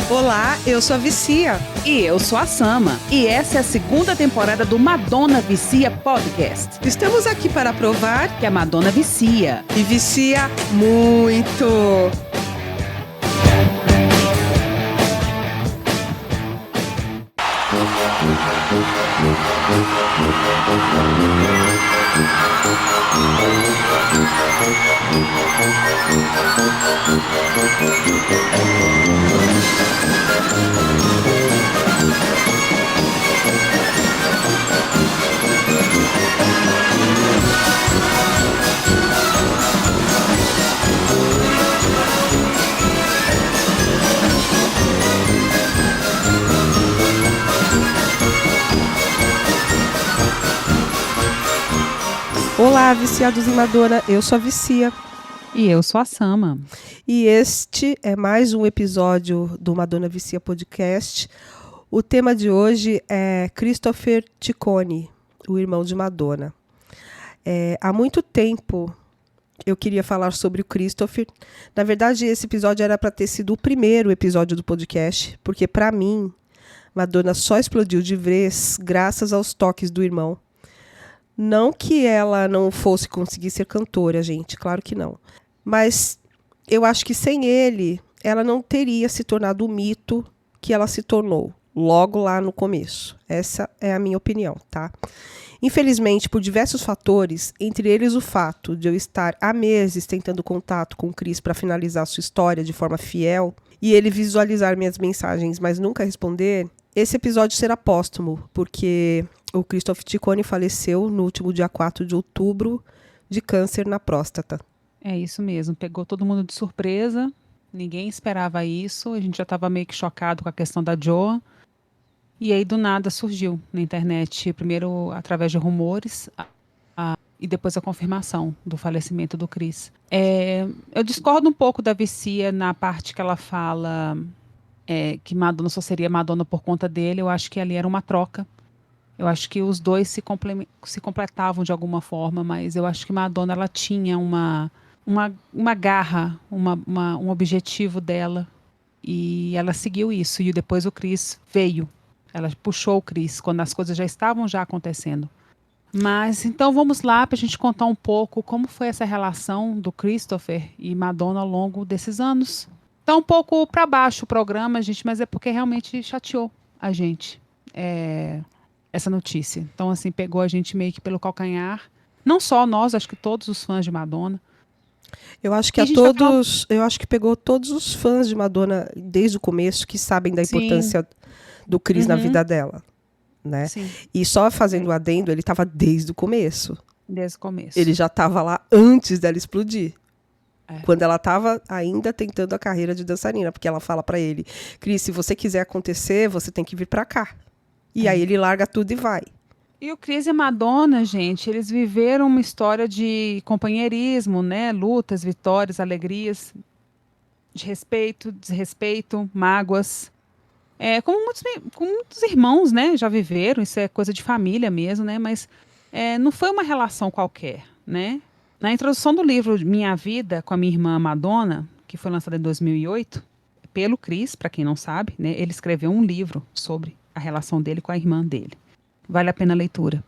Olá, eu sou a Vicia. E eu sou a Sama. E essa é a segunda temporada do Madonna Vicia Podcast. Estamos aqui para provar que a Madonna vicia. E vicia muito. Olá, viciados em Madonna, eu sou a Vicia. E eu sou a Sama. E este é mais um episódio do Madonna Vicia Podcast. O tema de hoje é Christopher Ciccone, o irmão de Madonna. Há muito tempo eu queria falar sobre o Christopher. Na verdade, esse episódio era para ter sido o primeiro episódio do podcast, porque para mim, Madonna só explodiu de vez graças aos toques do irmão. Não que ela não fosse conseguir ser cantora, gente, claro que não. Mas eu acho que sem ele, ela não teria se tornado o mito que ela se tornou, logo lá no começo. Essa é a minha opinião, tá? Infelizmente, por diversos fatores, entre eles o fato de eu estar há meses tentando contato com o Chris para finalizar sua história de forma fiel, e ele visualizar minhas mensagens, mas nunca responder, esse episódio será póstumo, porque o Christopher Ciccone faleceu no último dia 4 de outubro de câncer na próstata. É isso mesmo, pegou todo mundo de surpresa, ninguém esperava isso, a gente já estava meio que chocado com a questão da Joan, e aí do nada surgiu na internet, primeiro através de rumores, e depois a confirmação do falecimento do Chris. Eu discordo um pouco da Vicia na parte que ela fala que Madonna só seria Madonna por conta dele. Eu acho que ali era uma troca. Eu acho que os dois se completavam de alguma forma, mas eu acho que Madonna ela tinha uma garra, um objetivo dela, e ela seguiu isso, e depois o Chris veio. Ela puxou o Chris quando as coisas já estavam acontecendo. Mas então vamos lá para a gente contar um pouco como foi essa relação do Christopher e Madonna ao longo desses anos. Tá um pouco para baixo o programa, gente, mas é porque realmente chateou a gente essa notícia. Então, assim, pegou a gente meio que pelo calcanhar. Não só nós, acho que todos os fãs de Madonna. Eu acho que eu acho que pegou todos os fãs de Madonna desde o começo que sabem da importância do Chris na vida dela. Né? E só fazendo o adendo, ele estava desde o começo. Desde o começo. Ele já estava lá antes dela explodir. Quando ela estava ainda tentando a carreira de dançarina, porque ela fala para ele, Chris, se você quiser acontecer, você tem que vir para cá. E aí ele larga tudo e vai. E o Chris e a Madonna, gente, eles viveram uma história de companheirismo, né? Lutas, vitórias, alegrias, de respeito, desrespeito, mágoas. Como muitos irmãos, né, já viveram, isso é coisa de família mesmo, né, mas não foi uma relação qualquer, né. Na introdução do livro Minha Vida com a minha irmã Madonna, que foi lançada em 2008, pelo Chris, para quem não sabe, né, ele escreveu um livro sobre a relação dele com a irmã dele. Vale a pena a leitura.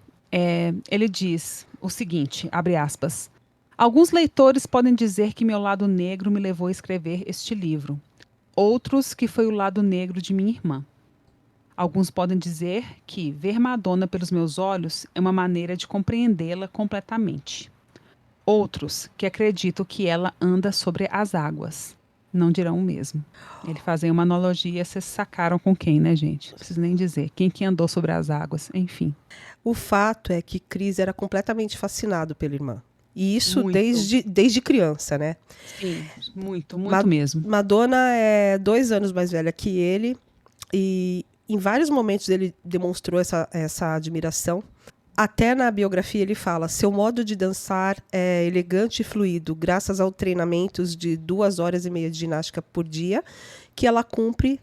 Ele diz o seguinte, abre aspas, alguns leitores podem dizer que meu lado negro me levou a escrever este livro. Outros que foi o lado negro de minha irmã. Alguns podem dizer que ver Madonna pelos meus olhos é uma maneira de compreendê-la completamente. Outros que acreditam que ela anda sobre as águas. Não dirão o mesmo. Ele fazia uma analogia, vocês sacaram com quem, né, gente? Não preciso nem dizer. Quem que andou sobre as águas, enfim. O fato é que Chris era completamente fascinado pela irmã. E isso desde criança, né? Sim, muito mesmo. Madonna é 2 anos mais velha que ele. E em vários momentos ele demonstrou essa admiração. Até na biografia ele fala, seu modo de dançar é elegante e fluido, graças aos treinamentos de 2 horas e meia de ginástica por dia, que ela cumpre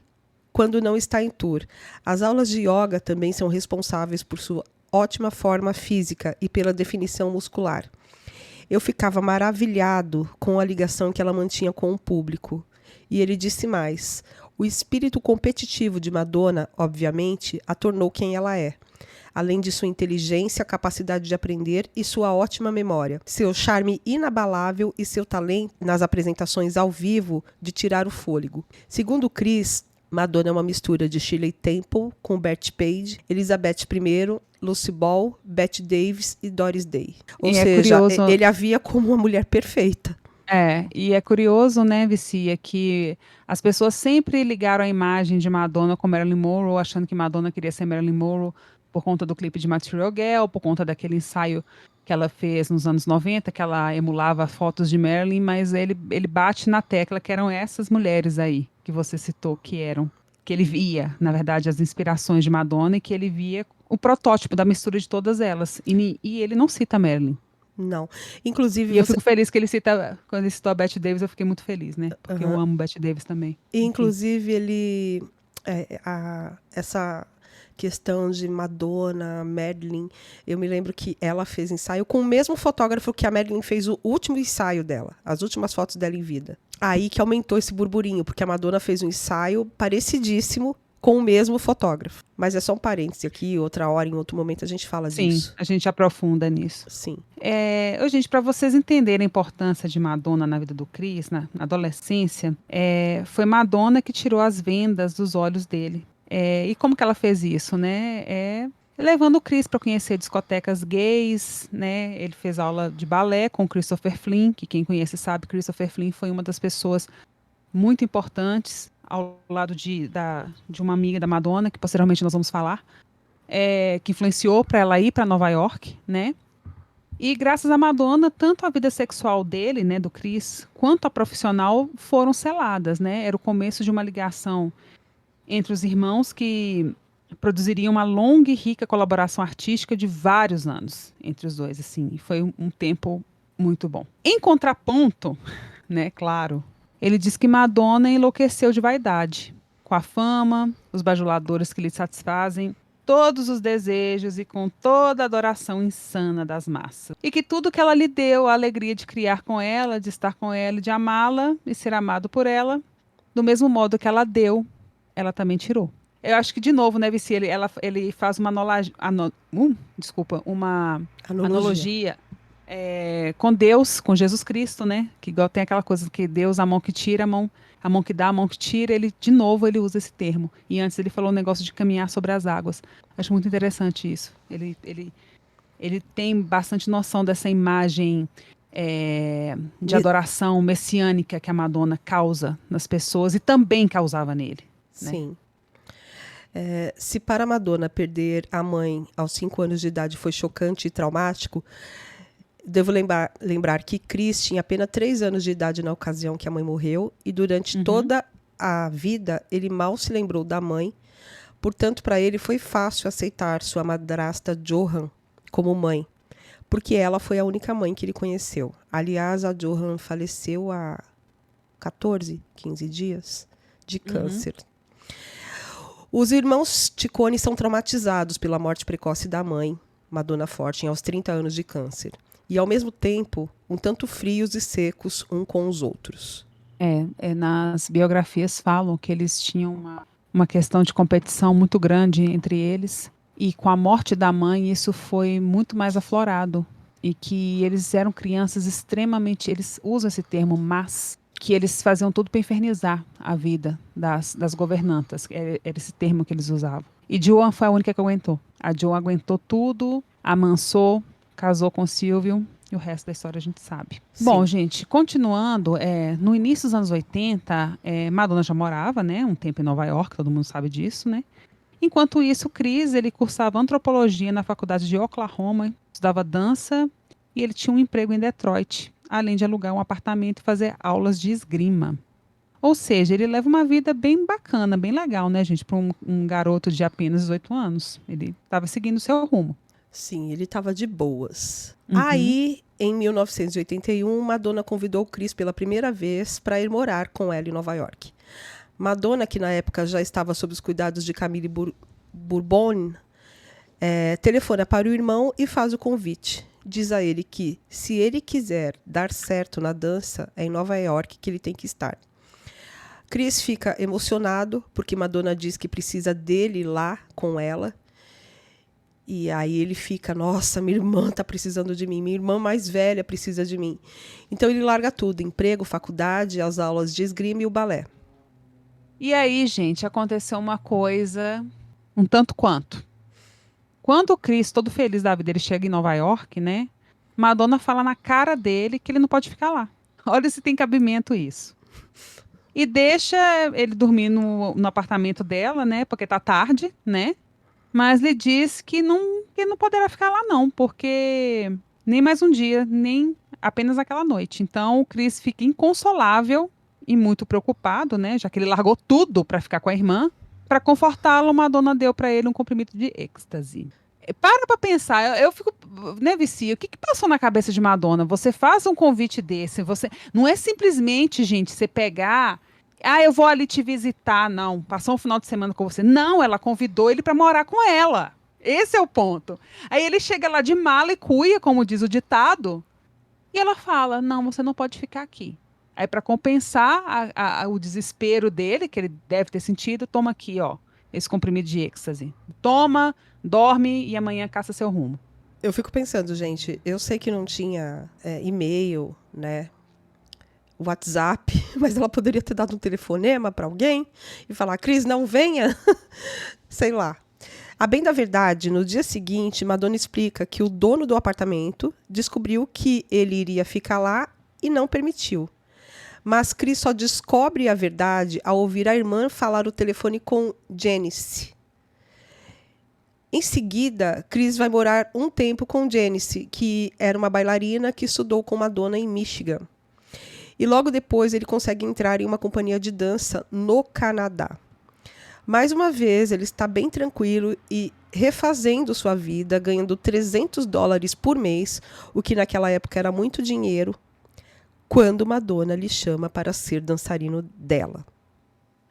quando não está em tour. As aulas de yoga também são responsáveis por sua ótima forma física e pela definição muscular. Eu ficava maravilhado com a ligação que ela mantinha com o público. E ele disse mais, O espírito competitivo de Madonna, obviamente, a tornou quem ela é, além de sua inteligência, capacidade de aprender e sua ótima memória, seu charme inabalável e seu talento nas apresentações ao vivo de tirar o fôlego. Segundo Chris, Madonna é uma mistura de Shirley Temple com Bette Page, Elizabeth I, Lucy Ball, Bette Davis e Doris Day. Ou seja, ele a via como uma mulher perfeita. E é curioso, né, Vicia, que as pessoas sempre ligaram a imagem de Madonna com Marilyn Monroe, achando que Madonna queria ser Marilyn Monroe por conta do clipe de Material Girl, por conta daquele ensaio que ela fez nos anos 90, que ela emulava fotos de Marilyn, mas ele bate na tecla que eram essas mulheres aí, que você citou, que ele via, na verdade, as inspirações de Madonna e que ele via o protótipo da mistura de todas elas. E ele não cita Marilyn. Não. Inclusive. E eu fico feliz que ele cita. Quando ele citou a Bette Davis, eu fiquei muito feliz, né? Porque eu amo Bette Davis também. E, inclusive, ele. Essa questão de Madonna, Marilyn, eu me lembro que ela fez ensaio com o mesmo fotógrafo que a Marilyn fez o último ensaio dela, as últimas fotos dela em vida. Aí que aumentou esse burburinho, porque a Madonna fez um ensaio parecidíssimo com o mesmo fotógrafo. Mas é só um parêntese aqui, outra hora, em outro momento a gente fala disso. Sim, a gente aprofunda nisso. Sim. Gente, para vocês entenderem a importância de Madonna na vida do Chris, na adolescência, foi Madonna que tirou as vendas dos olhos dele. E como que ela fez isso, né? Levando o Chris para conhecer discotecas gays, né? Ele fez aula de balé com Christopher Flynn, que quem conhece sabe, Christopher Flynn foi uma das pessoas muito importantes ao lado de uma amiga da Madonna, que posteriormente nós vamos falar, que influenciou para ela ir para Nova York, né? E graças a Madonna, tanto a vida sexual dele, né, do Chris, quanto a profissional foram seladas, né? Era o começo de uma ligação entre os irmãos que produziriam uma longa e rica colaboração artística de vários anos entre os dois, assim. E foi um tempo muito bom. Em contraponto, né, claro, ele diz que Madonna enlouqueceu de vaidade, com a fama, os bajuladores que lhe satisfazem todos os desejos e com toda a adoração insana das massas. E que tudo que ela lhe deu, a alegria de criar com ela, de estar com ela, de amá-la e ser amado por ela, do mesmo modo que ela deu, ela também tirou. Eu acho que, de novo, né, Vici, ele faz uma analogia com Deus, com Jesus Cristo, né? Que igual tem aquela coisa que Deus, a mão que tira, a mão que dá, a mão que tira, ele usa esse termo. E antes ele falou o negócio de caminhar sobre as águas. Acho muito interessante isso. Ele tem bastante noção dessa imagem de adoração messiânica que a Madonna causa nas pessoas e também causava nele. Sim. Né? Se para a Madonna perder a mãe aos 5 anos de idade foi chocante e traumático, devo lembrar que Chris tinha apenas 3 anos de idade na ocasião que a mãe morreu e durante toda a vida ele mal se lembrou da mãe. Portanto, para ele foi fácil aceitar sua madrasta Johan como mãe, porque ela foi a única mãe que ele conheceu. Aliás, a Johan faleceu há 14, 15 dias de câncer. Os irmãos Ciccone são traumatizados pela morte precoce da mãe, Madonna Fortin, aos 30 anos de câncer. E, ao mesmo tempo, um tanto frios e secos um com os outros. Nas biografias falam que eles tinham uma questão de competição muito grande entre eles. E com a morte da mãe, isso foi muito mais aflorado. E que eles eram crianças extremamente... Eles usam esse termo, mas... que eles faziam tudo para infernizar a vida das governantas. Era esse termo que eles usavam. E Joan foi a única que aguentou. A Joan aguentou tudo, amansou, casou com Silvio, e o resto da história a gente sabe. Sim. Bom, gente, continuando, no início dos anos 80, Madonna já morava, né, um tempo em Nova York, todo mundo sabe disso, né? Enquanto isso, Chris, ele cursava antropologia na faculdade de Oklahoma, estudava dança, e ele tinha um emprego em Detroit, além de alugar um apartamento e fazer aulas de esgrima. Ou seja, ele leva uma vida bem bacana, bem legal, né, gente, para um garoto de apenas 18 anos. Ele estava seguindo o seu rumo. Sim, ele estava de boas. Aí, em 1981, Madonna convidou o Chris pela primeira vez para ir morar com ela em Nova York. Madonna, que na época já estava sob os cuidados de Camille Bourbon, telefona para o irmão e faz o convite. Diz a ele que, se ele quiser dar certo na dança, é em Nova York que ele tem que estar. Chris fica emocionado porque Madonna diz que precisa dele lá com ela. E aí ele fica, nossa, minha irmã tá precisando de mim, minha irmã mais velha precisa de mim. Então ele larga tudo, emprego, faculdade, as aulas de esgrima e o balé. E aí, gente, aconteceu uma coisa um tanto quanto. Quando o Chris, todo feliz da vida, ele chega em Nova York, né? Madonna fala na cara dele que ele não pode ficar lá. Olha se tem cabimento isso. E deixa ele dormir no apartamento dela, né? Porque tá tarde, né? Mas lhe diz que não poderá ficar lá não, porque nem mais um dia, nem apenas aquela noite. Então o Chris fica inconsolável e muito preocupado, né? Já que ele largou tudo para ficar com a irmã. Para confortá-lo, Madonna deu para ele um comprimido de êxtase. Para pensar, eu fico, né, Vici, o que passou na cabeça de Madonna? Você faz um convite desse, você não é simplesmente, gente, você pegar, eu vou ali te visitar, não, passar um final de semana com você. Não, ela convidou ele para morar com ela. Esse é o ponto. Aí ele chega lá de mala e cuia, como diz o ditado, e ela fala: "Não, você não pode ficar aqui." Aí, para compensar o desespero dele, que ele deve ter sentido, toma aqui, ó, esse comprimido de êxtase. Toma, dorme e amanhã caça seu rumo. Eu fico pensando, gente, eu sei que não tinha e-mail, né, WhatsApp, mas ela poderia ter dado um telefonema para alguém e falar: Chris, não venha. Sei lá. A bem da verdade, no dia seguinte, Madonna explica que o dono do apartamento descobriu que ele iria ficar lá e não permitiu. Mas Chris só descobre a verdade ao ouvir a irmã falar o telefone com Janice. Em seguida, Chris vai morar um tempo com Janice, que era uma bailarina que estudou com Madonna em Michigan. E logo depois ele consegue entrar em uma companhia de dança no Canadá. Mais uma vez, ele está bem tranquilo e refazendo sua vida, ganhando $300 por mês, o que naquela época era muito dinheiro, quando Madonna lhe chama para ser dançarino dela.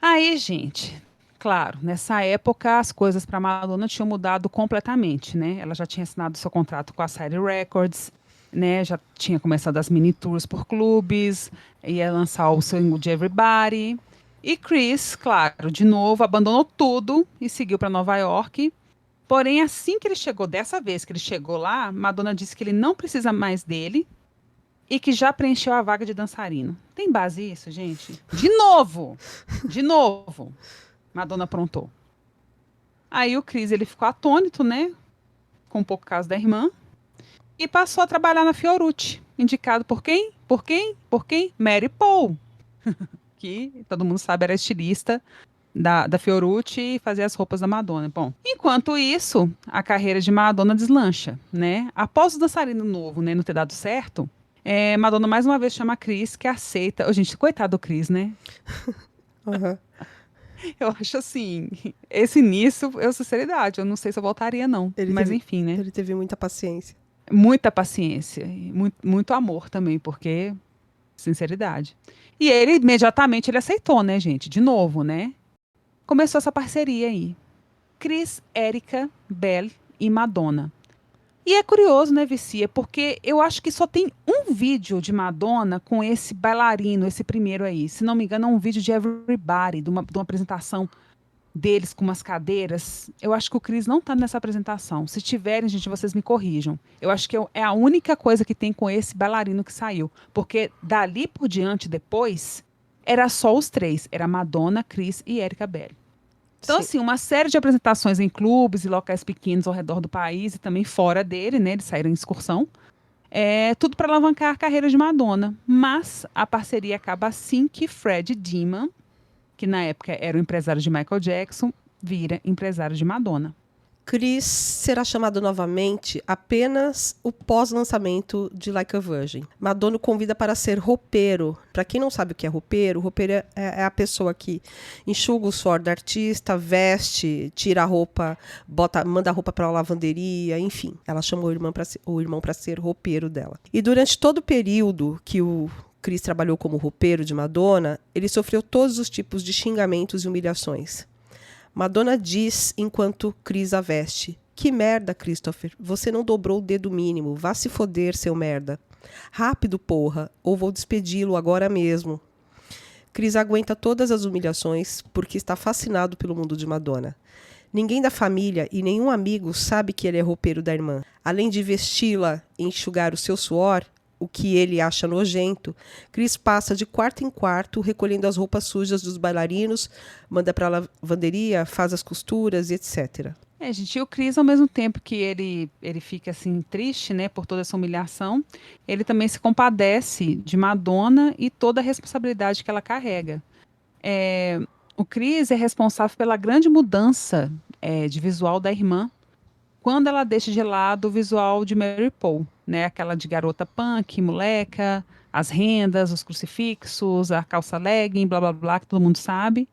Aí, gente, claro, nessa época as coisas para Madonna tinham mudado completamente, né? Ela já tinha assinado seu contrato com a Side Records, né? Já tinha começado as mini tours por clubes, ia lançar o single de Everybody. E Chris, claro, de novo, abandonou tudo e seguiu para Nova York. Porém, assim que ele chegou, dessa vez que ele chegou lá, Madonna disse que ele não precisa mais dele e que já preencheu a vaga de dançarino. Tem base isso, gente? De novo! De novo! Madonna aprontou. Aí o Chris, ele ficou atônito, né? Com um pouco caso da irmã. E passou a trabalhar na Fiorucci. Indicado por quem? Por quem? Por quem? Mary Paul. Que, todo mundo sabe, era estilista da Fiorucci e fazia as roupas da Madonna. Bom, enquanto isso, a carreira de Madonna deslancha, né? Após o dançarino novo, né, não ter dado certo, Madonna mais uma vez chama a Chris, que aceita. Gente, coitado do Chris, né? Uhum. Eu acho assim, esse início, sinceridade, eu não sei se eu voltaria não, mas enfim, né? Ele teve muita paciência. Muita paciência, e muito amor também, porque sinceridade. E ele imediatamente ele aceitou, né, gente? De novo, né? Começou essa parceria aí. Chris, Erika, Belle e Madonna. E é curioso, né, Vicia? Porque eu acho que só tem um vídeo de Madonna com esse bailarino, esse primeiro aí. Se não me engano, é um vídeo de Everybody, de uma apresentação deles com umas cadeiras. Eu acho que o Chris não tá nessa apresentação. Se tiverem, gente, vocês me corrijam. Eu acho que é a única coisa que tem com esse bailarino que saiu. Porque dali por diante, depois, era só os três. Era Madonna, Chris e Erika Belle. Então, Sim. assim, uma série de apresentações em clubes e locais pequenos ao redor do país e também fora dele, né? Eles saíram em excursão. Tudo para alavancar a carreira de Madonna. Mas a parceria acaba assim que Fred Deeman, que na época era o empresário de Michael Jackson, vira empresário de Madonna. Chris será chamado novamente apenas o pós-lançamento de Like a Virgin. Madonna o convida para ser roupeiro. Para quem não sabe o que é roupeiro é a pessoa que enxuga o suor do artista, veste, tira a roupa, manda a roupa para a lavanderia, enfim. Ela chamou o irmão para ser roupeiro dela. E durante todo o período que o Chris trabalhou como roupeiro de Madonna, ele sofreu todos os tipos de xingamentos e humilhações. Madonna diz enquanto Chris a veste: "Que merda, Christopher, você não dobrou o dedo mínimo, vá se foder, seu merda. Rápido, porra, ou vou despedi-lo agora mesmo." Chris aguenta todas as humilhações porque está fascinado pelo mundo de Madonna. Ninguém da família e nenhum amigo sabe que ele é roupeiro da irmã. Além de vesti-la e enxugar o seu suor, o que ele acha nojento, Chris passa de quarto em quarto recolhendo as roupas sujas dos bailarinos, manda para a lavanderia, faz as costuras e etc. Gente, e o Chris, ao mesmo tempo que ele fica assim triste, né, por toda essa humilhação, ele também se compadece de Madonna e toda a responsabilidade que ela carrega. O Chris é responsável pela grande mudança de visual da irmã, quando ela deixa de lado o visual de Mary Paul, né, aquela de garota punk, moleca, as rendas, os crucifixos, a calça legging, blá blá blá, que todo mundo sabe,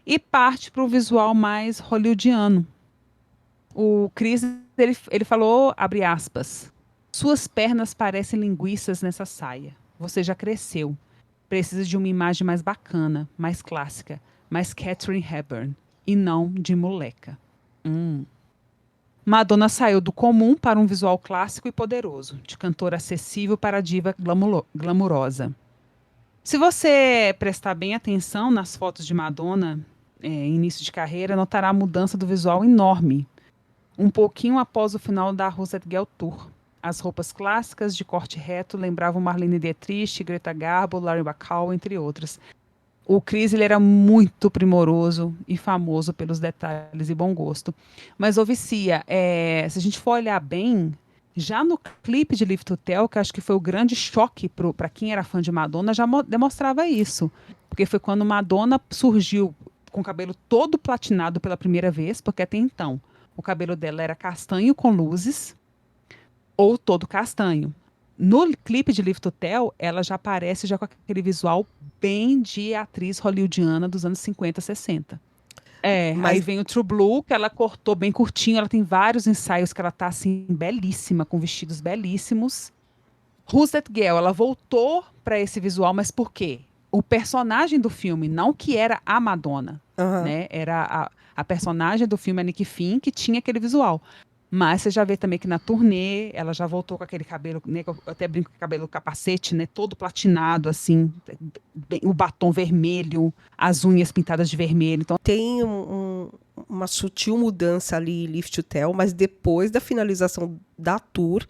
e parte para o visual mais hollywoodiano. O Chris, ele falou, abre aspas, suas pernas parecem linguiças nessa saia. Você já cresceu. Precisa de uma imagem mais bacana, mais clássica, mais Katharine Hepburn, e não de moleca. Madonna saiu do comum para um visual clássico e poderoso, de cantora acessível para diva glamurosa. Se você prestar bem atenção nas fotos de Madonna, início de carreira, notará a mudança do visual enorme, um pouquinho após o final da Rosette Girl Tour. As roupas clássicas de corte reto lembravam Marlene Dietrich, Greta Garbo, Lauren Bacall, entre outras. O Chris ele era muito primoroso e famoso pelos detalhes e bom gosto. Mas, Vicia, se a gente for olhar bem, já no clipe de Live to Tell, que acho que foi o grande choque para quem era fã de Madonna, já demonstrava isso. Porque foi quando Madonna surgiu com o cabelo todo platinado pela primeira vez, porque até então o cabelo dela era castanho com luzes ou todo castanho. No clipe de Live to Tell, ela já aparece já com aquele visual bem de atriz hollywoodiana dos anos 50, 60. Aí vem o True Blue, que ela cortou bem curtinho, ela tem vários ensaios que ela tá assim, belíssima, com vestidos belíssimos. Who's That Girl? Ela voltou para esse visual, mas por quê? O personagem do filme, não que era a Madonna, né? Era a personagem do filme, a Nicky Finn, que tinha aquele visual. Mas você já vê também que na turnê, ela já voltou com aquele cabelo, né, eu até brinco com o cabelo capacete, né, todo platinado, assim, o batom vermelho, as unhas pintadas de vermelho. Então tem uma sutil mudança ali em Live to Tell, mas depois da finalização da tour,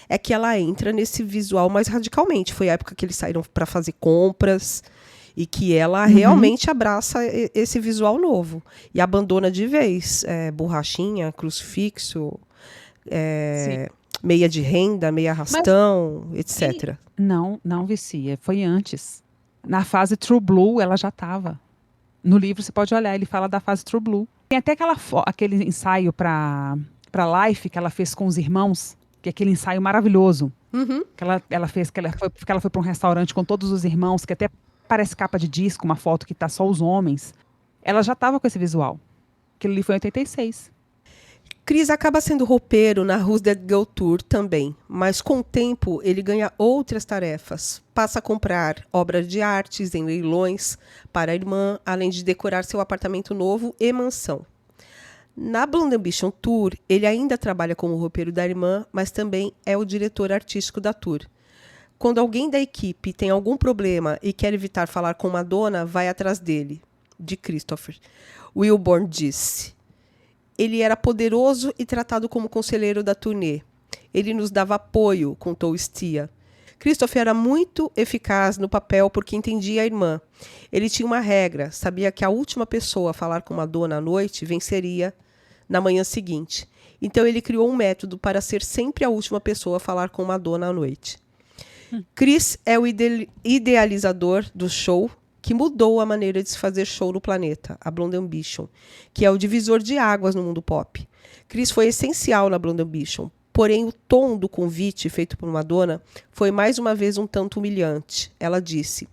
é que ela entra nesse visual mais radicalmente. Foi a época que eles saíram para fazer compras, e que ela realmente abraça esse visual novo. E abandona de vez borrachinha, crucifixo, meia de renda, meia arrastão, etc. Não, Vicia. Foi antes. Na fase True Blue, ela já estava. No livro, você pode olhar, ele fala da fase True Blue. Tem até aquele ensaio para Life que ela fez com os irmãos, que é aquele ensaio maravilhoso. Que ela fez, que ela foi para um restaurante com todos os irmãos, que até parece capa de disco, uma foto que tá só os homens. Ela já estava com esse visual. Aquilo ali foi em 86. Chris acaba sendo roupeiro na Who's That Girl Tour também, mas com o tempo ele ganha outras tarefas. Passa a comprar obras de artes em leilões para a irmã, além de decorar seu apartamento novo e mansão. Na Blonde Ambition Tour, ele ainda trabalha como roupeiro da irmã, mas também é o diretor artístico da tour. Quando alguém da equipe tem algum problema e quer evitar falar com Madonna, vai atrás dele, de Christopher. Wilborn disse. Ele era poderoso e tratado como conselheiro da turnê. Ele nos dava apoio, contou Stia. Christopher era muito eficaz no papel porque entendia a irmã. Ele tinha uma regra, sabia que a última pessoa a falar com Madonna à noite venceria na manhã seguinte. Então ele criou um método para ser sempre a última pessoa a falar com Madonna à noite. Chris é o idealizador do show que mudou a maneira de se fazer show no planeta, a Blonde Ambition, que é o divisor de águas no mundo pop. Chris foi essencial na Blonde Ambition, porém o tom do convite feito por Madonna foi mais uma vez um tanto humilhante. Ela disse,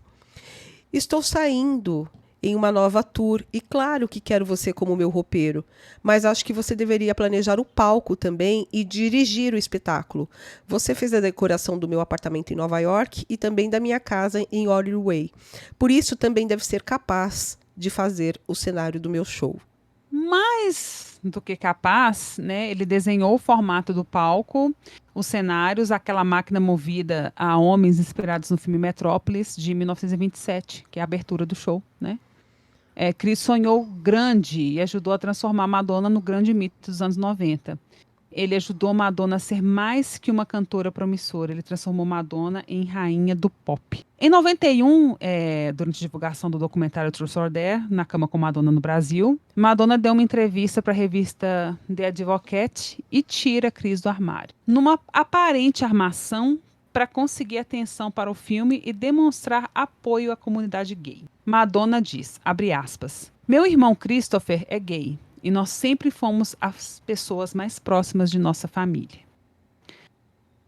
estou saindo em uma nova tour e claro que quero você como meu roupeiro, mas acho que você deveria planejar o palco também e dirigir o espetáculo. Você fez a decoração do meu apartamento em Nova York e também da minha casa em Orly Way. Por isso também deve ser capaz de fazer o cenário do meu show. mais do que capaz, né? Ele desenhou o formato do palco, os cenários, aquela máquina movida a homens inspirados no filme Metrópolis, de 1927, que é a abertura do show, né? Chris sonhou grande e ajudou a transformar Madonna no grande mito dos anos 90. Ele ajudou Madonna a ser mais que uma cantora promissora. Ele transformou Madonna em rainha do pop. Em 91, durante a divulgação do documentário Truth or Dare, Na Cama com Madonna no Brasil, Madonna deu uma entrevista para a revista The Advocate e tira Chris do armário. Numa aparente armação para conseguir atenção para o filme e demonstrar apoio à comunidade gay. Madonna diz, abre aspas, meu irmão Christopher é gay. E nós sempre fomos as pessoas mais próximas de nossa família.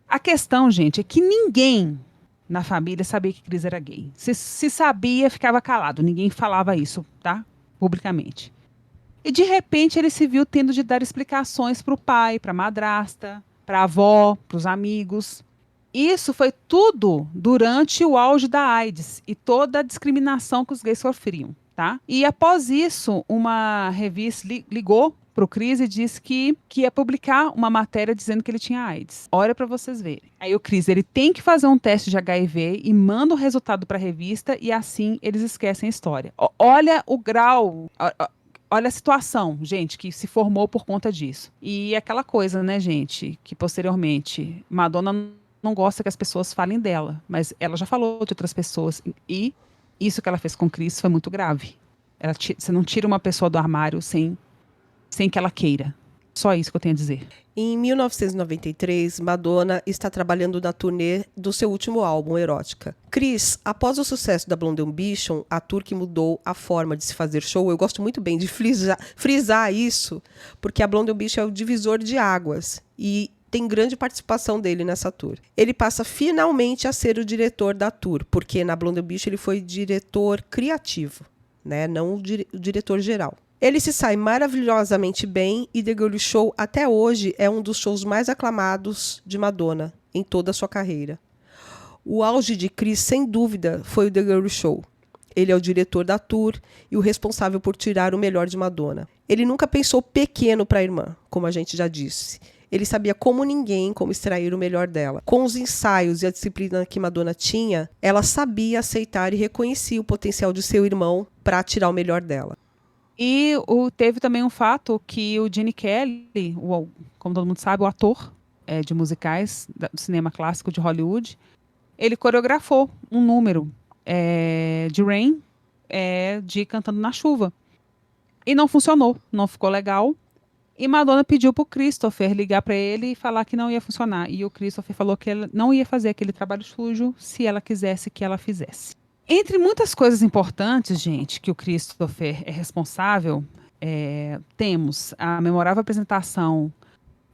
A questão, gente, é que ninguém na família sabia que Chris era gay. Se sabia, ficava calado. Ninguém falava isso, tá? Publicamente. E, de repente, ele se viu tendo de dar explicações para o pai, para a madrasta, para a avó, para os amigos. Isso foi tudo durante o auge da AIDS e toda a discriminação que os gays sofriam. Tá? E após isso, uma revista ligou para o Chris e disse que ia publicar uma matéria dizendo que ele tinha AIDS. Olha para vocês verem. Aí o Chris ele tem que fazer um teste de HIV e manda o resultado para a revista e assim eles esquecem a história. Olha o grau, olha a situação, gente, que se formou por conta disso. E aquela coisa, né, gente, que posteriormente Madonna não gosta que as pessoas falem dela, mas ela já falou de outras pessoas e isso que ela fez com Chris foi muito grave. Você não tira uma pessoa do armário sem que ela queira. Só isso que eu tenho a dizer. Em 1993, Madonna está trabalhando na turnê do seu último álbum, Erótica. Chris, após o sucesso da Blonde Ambition, a tour que mudou a forma de se fazer show, eu gosto muito bem de frisar isso, porque a Blonde Ambition é o divisor de águas e tem grande participação dele nessa tour. Ele passa finalmente a ser o diretor da tour, porque na Blonde Ambition ele foi diretor criativo, né? Não o diretor geral. Ele se sai maravilhosamente bem e The Girl Show até hoje é um dos shows mais aclamados de Madonna em toda a sua carreira. O auge de Chris, sem dúvida, foi o The Girl Show. Ele é o diretor da tour e o responsável por tirar o melhor de Madonna. Ele nunca pensou pequeno para a irmã, como a gente já disse. Ele sabia como ninguém como extrair o melhor dela. Com os ensaios e a disciplina que Madonna tinha, ela sabia aceitar e reconhecia o potencial de seu irmão para tirar o melhor dela. E teve também um fato que o Gene Kelly, como todo mundo sabe, o ator de musicais do cinema clássico de Hollywood, ele coreografou um número de Rain, de Cantando na Chuva. E não funcionou, não ficou legal. E Madonna pediu pro Christopher ligar para ele e falar que não ia funcionar. E o Christopher falou que ela não ia fazer aquele trabalho sujo se ela quisesse que ela fizesse. Entre muitas coisas importantes, gente, que o Christopher é responsável, temos a memorável apresentação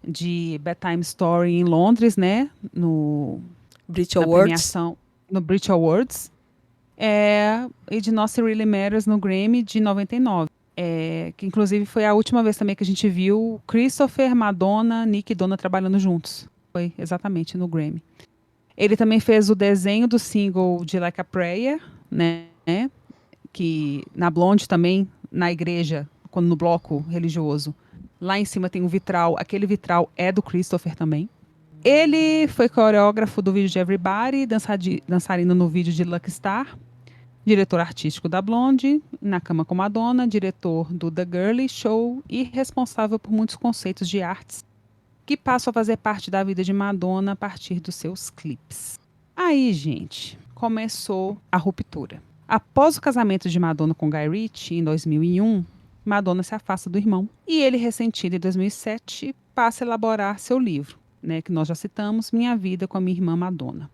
de Bedtime Story em Londres, né? No Brit Awards. Premiação, no Brit Awards. E de Nothing Really Matters no Grammy de 99. Que inclusive foi a última vez também que a gente viu Christopher, Madonna, Nick e Donna trabalhando juntos. Foi exatamente no Grammy. Ele também fez o desenho do single de Like a Prayer, né? Que na Blonde também, na igreja, quando no bloco religioso. Lá em cima tem um vitral. Aquele vitral é do Christopher também. Ele foi coreógrafo do vídeo de Everybody, dançarino no vídeo de Lucky Star. Diretor artístico da Blonde, Na Cama com Madonna, diretor do The Girly Show e responsável por muitos conceitos de artes que passam a fazer parte da vida de Madonna a partir dos seus clipes. Aí, gente, começou a ruptura. Após o casamento de Madonna com Guy Ritchie, em 2001, Madonna se afasta do irmão. E ele, ressentido em 2007, passa a elaborar seu livro, né, que nós já citamos, Minha Vida com a Minha Irmã Madonna,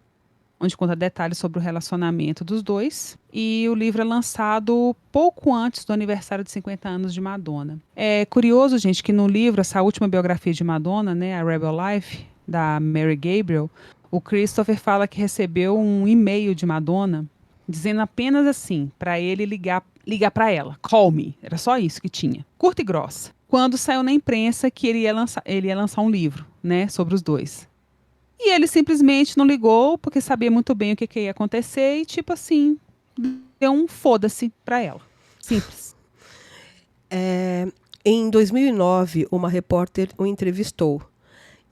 onde conta detalhes sobre o relacionamento dos dois. E o livro é lançado pouco antes do aniversário de 50 anos de Madonna. É curioso, gente, que no livro, essa última biografia de Madonna, né, a Rebel Life, da Mary Gabriel, o Christopher fala que recebeu um e-mail de Madonna dizendo apenas assim, para ele ligar para ela. Call me. Era só isso que tinha. Curta e grossa. Quando saiu na imprensa que ele ia lançar um livro, né, sobre os dois. E ele simplesmente não ligou, porque sabia muito bem o que ia acontecer e, tipo assim, deu um foda-se pra ela. Simples. Em 2009, uma repórter o entrevistou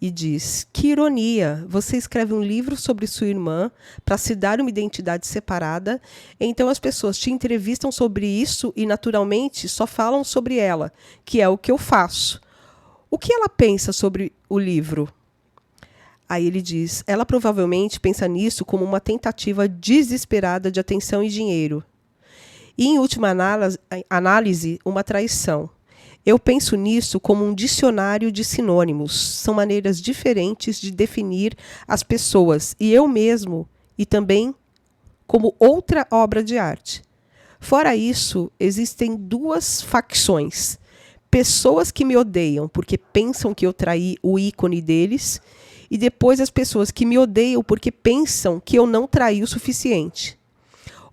e diz: que ironia, você escreve um livro sobre sua irmã para se dar uma identidade separada, então as pessoas te entrevistam sobre isso e naturalmente só falam sobre ela, que é o que eu faço. O que ela pensa sobre o livro? Aí ele diz: ela provavelmente pensa nisso como uma tentativa desesperada de atenção e dinheiro. E, em última análise, uma traição. Eu penso nisso como um dicionário de sinônimos. São maneiras diferentes de definir as pessoas, e eu mesmo, e também como outra obra de arte. Fora isso, existem duas facções. Pessoas que me odeiam porque pensam que eu traí o ícone deles, e depois as pessoas que me odeiam porque pensam que eu não traí o suficiente.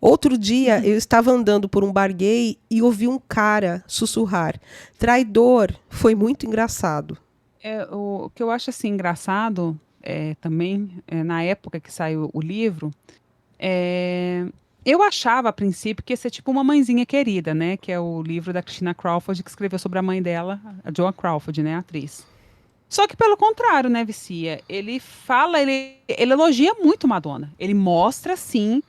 Outro dia, eu estava andando por um bar gay e ouvi um cara sussurrar: traidor. Foi muito engraçado. O que eu acho assim engraçado também, na época que saiu o livro, eu achava a princípio que ia ser tipo uma Mãezinha Querida, né? Que é o livro da Christina Crawford, que escreveu sobre a mãe dela, a Joan Crawford, né? A atriz. Só que pelo contrário, né, Vicia? Ele elogia muito Madonna. Ele mostra, sim,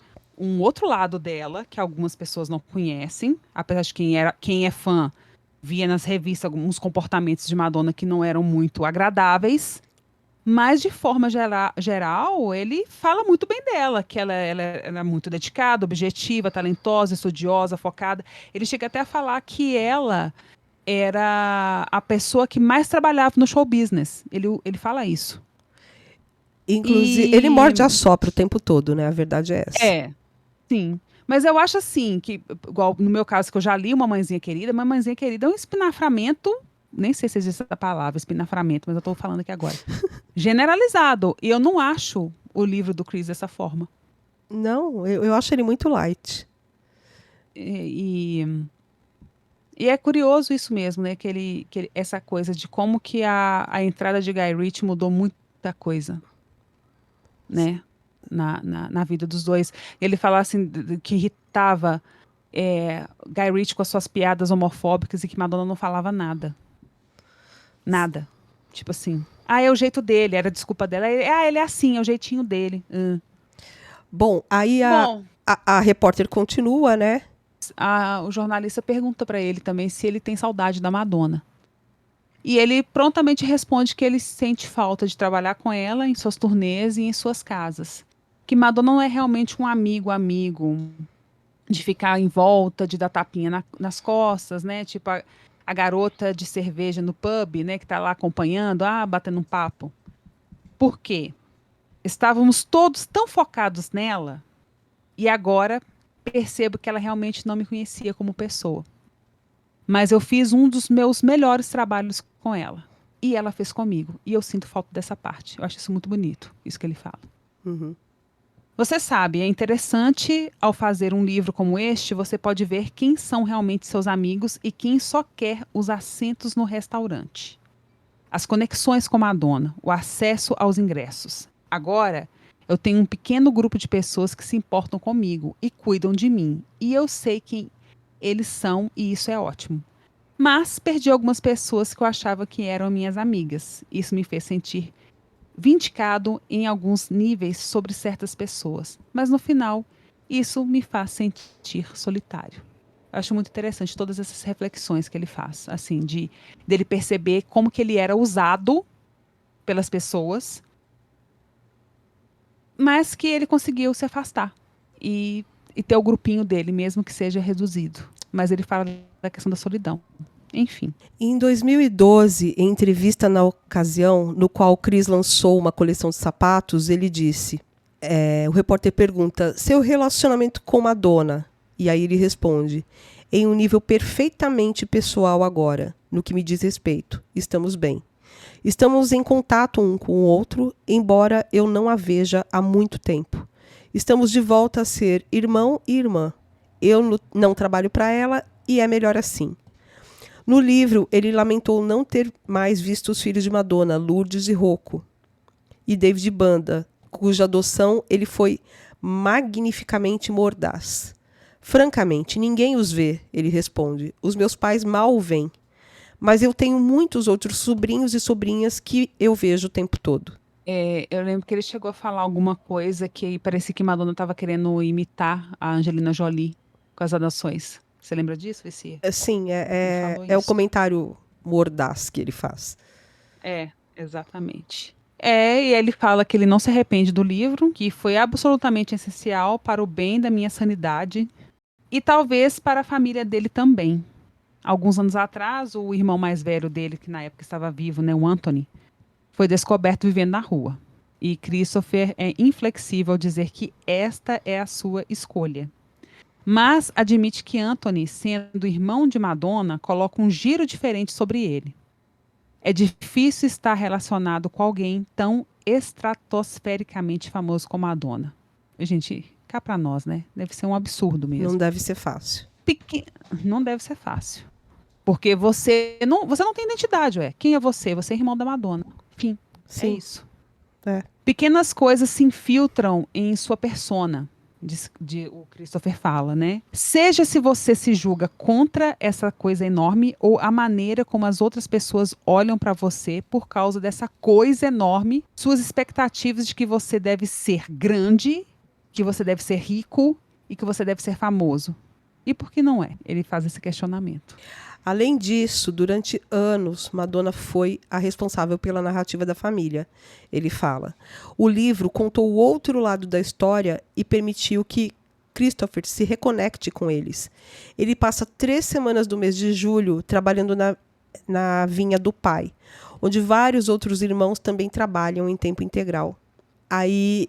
um outro lado dela, que algumas pessoas não conhecem, apesar de quem é fã via nas revistas alguns comportamentos de Madonna que não eram muito agradáveis, mas de forma geral, ele fala muito bem dela, que ela é muito dedicada, objetiva, talentosa, estudiosa, focada. Ele chega até a falar que ela era a pessoa que mais trabalhava no show business. Ele fala isso. Inclusive, ele morde a sopra o tempo todo, né? A verdade é essa. Sim. Mas eu acho assim, que, igual no meu caso, que eu já li uma Mãezinha Querida, uma Mãezinha Querida é um espinaframento, nem sei se existe essa palavra, espinaframento, mas eu estou falando aqui agora. Generalizado. E eu não acho o livro do Chris dessa forma. Não, eu acho ele muito light. E é curioso isso mesmo, né? Essa coisa de como que a entrada de Guy Ritchie mudou muita coisa, né? Na vida dos dois. Ele fala assim, que irritava Guy Ritchie com as suas piadas homofóbicas e que Madonna não falava nada. Nada. Tipo assim, é o jeito dele, era a desculpa dela. Ele é assim, é o jeitinho dele. Bom, aí a repórter continua, né? O jornalista pergunta para ele também se ele tem saudade da Madonna. E ele prontamente responde que ele sente falta de trabalhar com ela em suas turnês e em suas casas. Que Madonna não é realmente um amigo, de ficar em volta, de dar tapinha nas costas, né? Tipo a garota de cerveja no pub, né? Que tá lá acompanhando, batendo um papo. Por quê? Estávamos todos tão focados nela e agora percebo que ela realmente não me conhecia como pessoa. Mas eu fiz um dos meus melhores trabalhos com ela. E ela fez comigo. E eu sinto falta dessa parte. Eu acho isso muito bonito, isso que ele fala. Uhum. Você sabe, é interessante, ao fazer um livro como este, você pode ver quem são realmente seus amigos e quem só quer os assentos no restaurante. As conexões com Madonna, o acesso aos ingressos. Agora, eu tenho um pequeno grupo de pessoas que se importam comigo e cuidam de mim. E eu sei quem eles são e isso é ótimo. Mas perdi algumas pessoas que eu achava que eram minhas amigas. Isso me fez sentir vindicado em alguns níveis sobre certas pessoas. Mas no final, isso me faz sentir solitário. Eu acho muito interessante todas essas reflexões que ele faz, assim, dele perceber como que ele era usado pelas pessoas, mas que ele conseguiu se afastar e ter o grupinho dele, mesmo que seja reduzido. Mas ele fala da questão da solidão. Enfim. Em 2012, em entrevista na ocasião, no qual Chris lançou uma coleção de sapatos, ele disse, o repórter pergunta, seu relacionamento com Madonna? E aí ele responde, em um nível perfeitamente pessoal agora, no que me diz respeito, estamos bem. Estamos em contato um com o outro, embora eu não a veja há muito tempo. Estamos de volta a ser irmão e irmã. Eu não trabalho para ela e é melhor assim. No livro, ele lamentou não ter mais visto os filhos de Madonna, Lourdes e Rocco, e David Banda, cuja adoção ele foi magnificamente mordaz. Francamente, ninguém os vê, ele responde. Os meus pais mal o veem. Mas eu tenho muitos outros sobrinhos e sobrinhas que eu vejo o tempo todo. Eu lembro que ele chegou a falar alguma coisa que parecia que Madonna estava querendo imitar a Angelina Jolie com as adações. Você lembra disso, Vici? Sim, Ele falou é o isso. comentário mordaz que ele faz. Exatamente. E ele fala que ele não se arrepende do livro, que foi absolutamente essencial para o bem da minha sanidade e talvez para a família dele também. Alguns anos atrás, o irmão mais velho dele, que na época estava vivo, né, o Anthony, foi descoberto vivendo na rua. E Christopher é inflexível ao dizer que esta é a sua escolha. Mas admite que Anthony, sendo irmão de Madonna, coloca um giro diferente sobre ele. É difícil estar relacionado com alguém tão estratosfericamente famoso como Madonna. Gente, cá pra nós, né? Deve ser um absurdo mesmo. Não deve ser fácil. Não deve ser fácil. Porque você não tem identidade, ué. Quem é você? Você é irmão da Madonna. Enfim, Sim. é isso. É. Pequenas coisas se infiltram em sua persona, o Christopher fala, né? Seja se você se julga contra essa coisa enorme ou a maneira como as outras pessoas olham para você por causa dessa coisa enorme, suas expectativas de que você deve ser grande, que você deve ser rico e que você deve ser famoso. E por que não é? Ele faz esse questionamento. Além disso, durante anos, Madonna foi a responsável pela narrativa da família. Ele fala. O livro contou o outro lado da história e permitiu que Christopher se reconecte com eles. Ele passa 3 semanas do mês de julho trabalhando na vinha do pai, onde vários outros irmãos também trabalham em tempo integral. Aí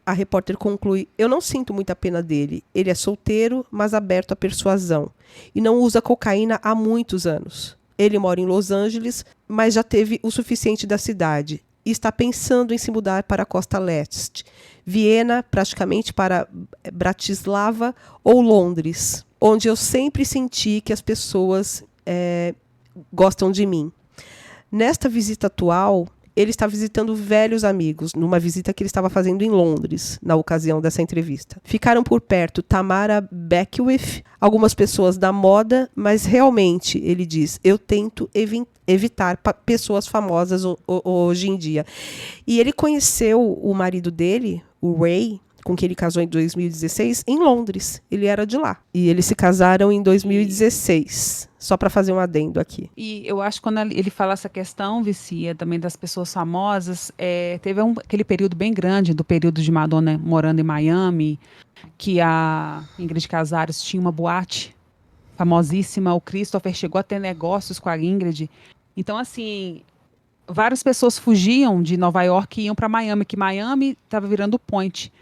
a repórter conclui, eu não sinto muita pena dele. Ele é solteiro, mas aberto à persuasão. E não usa cocaína há muitos anos. Ele mora em Los Angeles, mas já teve o suficiente da cidade. E está pensando em se mudar para a costa leste. Viena, praticamente para Bratislava ou Londres, onde eu sempre senti que as pessoas gostam de mim. Nesta visita atual, ele está visitando velhos amigos, numa visita que ele estava fazendo em Londres, na ocasião dessa entrevista. Ficaram por perto Tamara Beckwith, algumas pessoas da moda, mas realmente, ele diz, eu tento evitar pessoas famosas hoje em dia. E ele conheceu o marido dele, o Ray, com quem ele casou em 2016, em Londres. Ele era de lá. E eles se casaram em 2016. Só para fazer um adendo aqui. E eu acho que quando ele fala essa questão, Vicia, também das pessoas famosas, teve aquele período bem grande, do período de Madonna morando em Miami, que a Ingrid Casares tinha uma boate famosíssima, o Christopher chegou a ter negócios com a Ingrid. Então, assim, várias pessoas fugiam de Nova York e iam para Miami, que Miami estava virando point.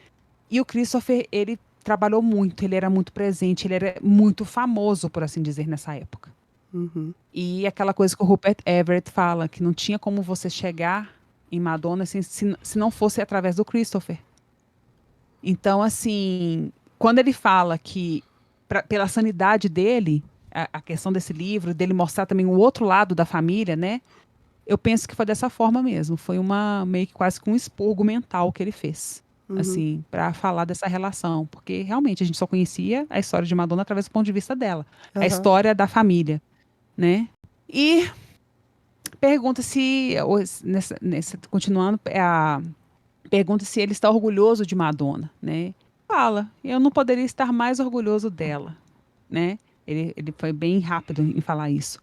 E o Christopher, ele trabalhou muito, ele era muito presente, ele era muito famoso, por assim dizer, nessa época. Uhum. E aquela coisa que o Rupert Everett fala, que não tinha como você chegar em Madonna se não fosse através do Christopher. Então, assim, quando ele fala que, pela sanidade dele, a questão desse livro, dele mostrar também o outro lado da família, né? Eu penso que foi dessa forma mesmo. Foi meio que quase que um expurgo mental que ele fez. Assim, para falar dessa relação, porque realmente a gente só conhecia a história de Madonna através do ponto de vista dela, a história da família, né? E pergunta se, continuando, pergunta se ele está orgulhoso de Madonna, né? Fala, eu não poderia estar mais orgulhoso dela, né? Ele foi bem rápido em falar isso.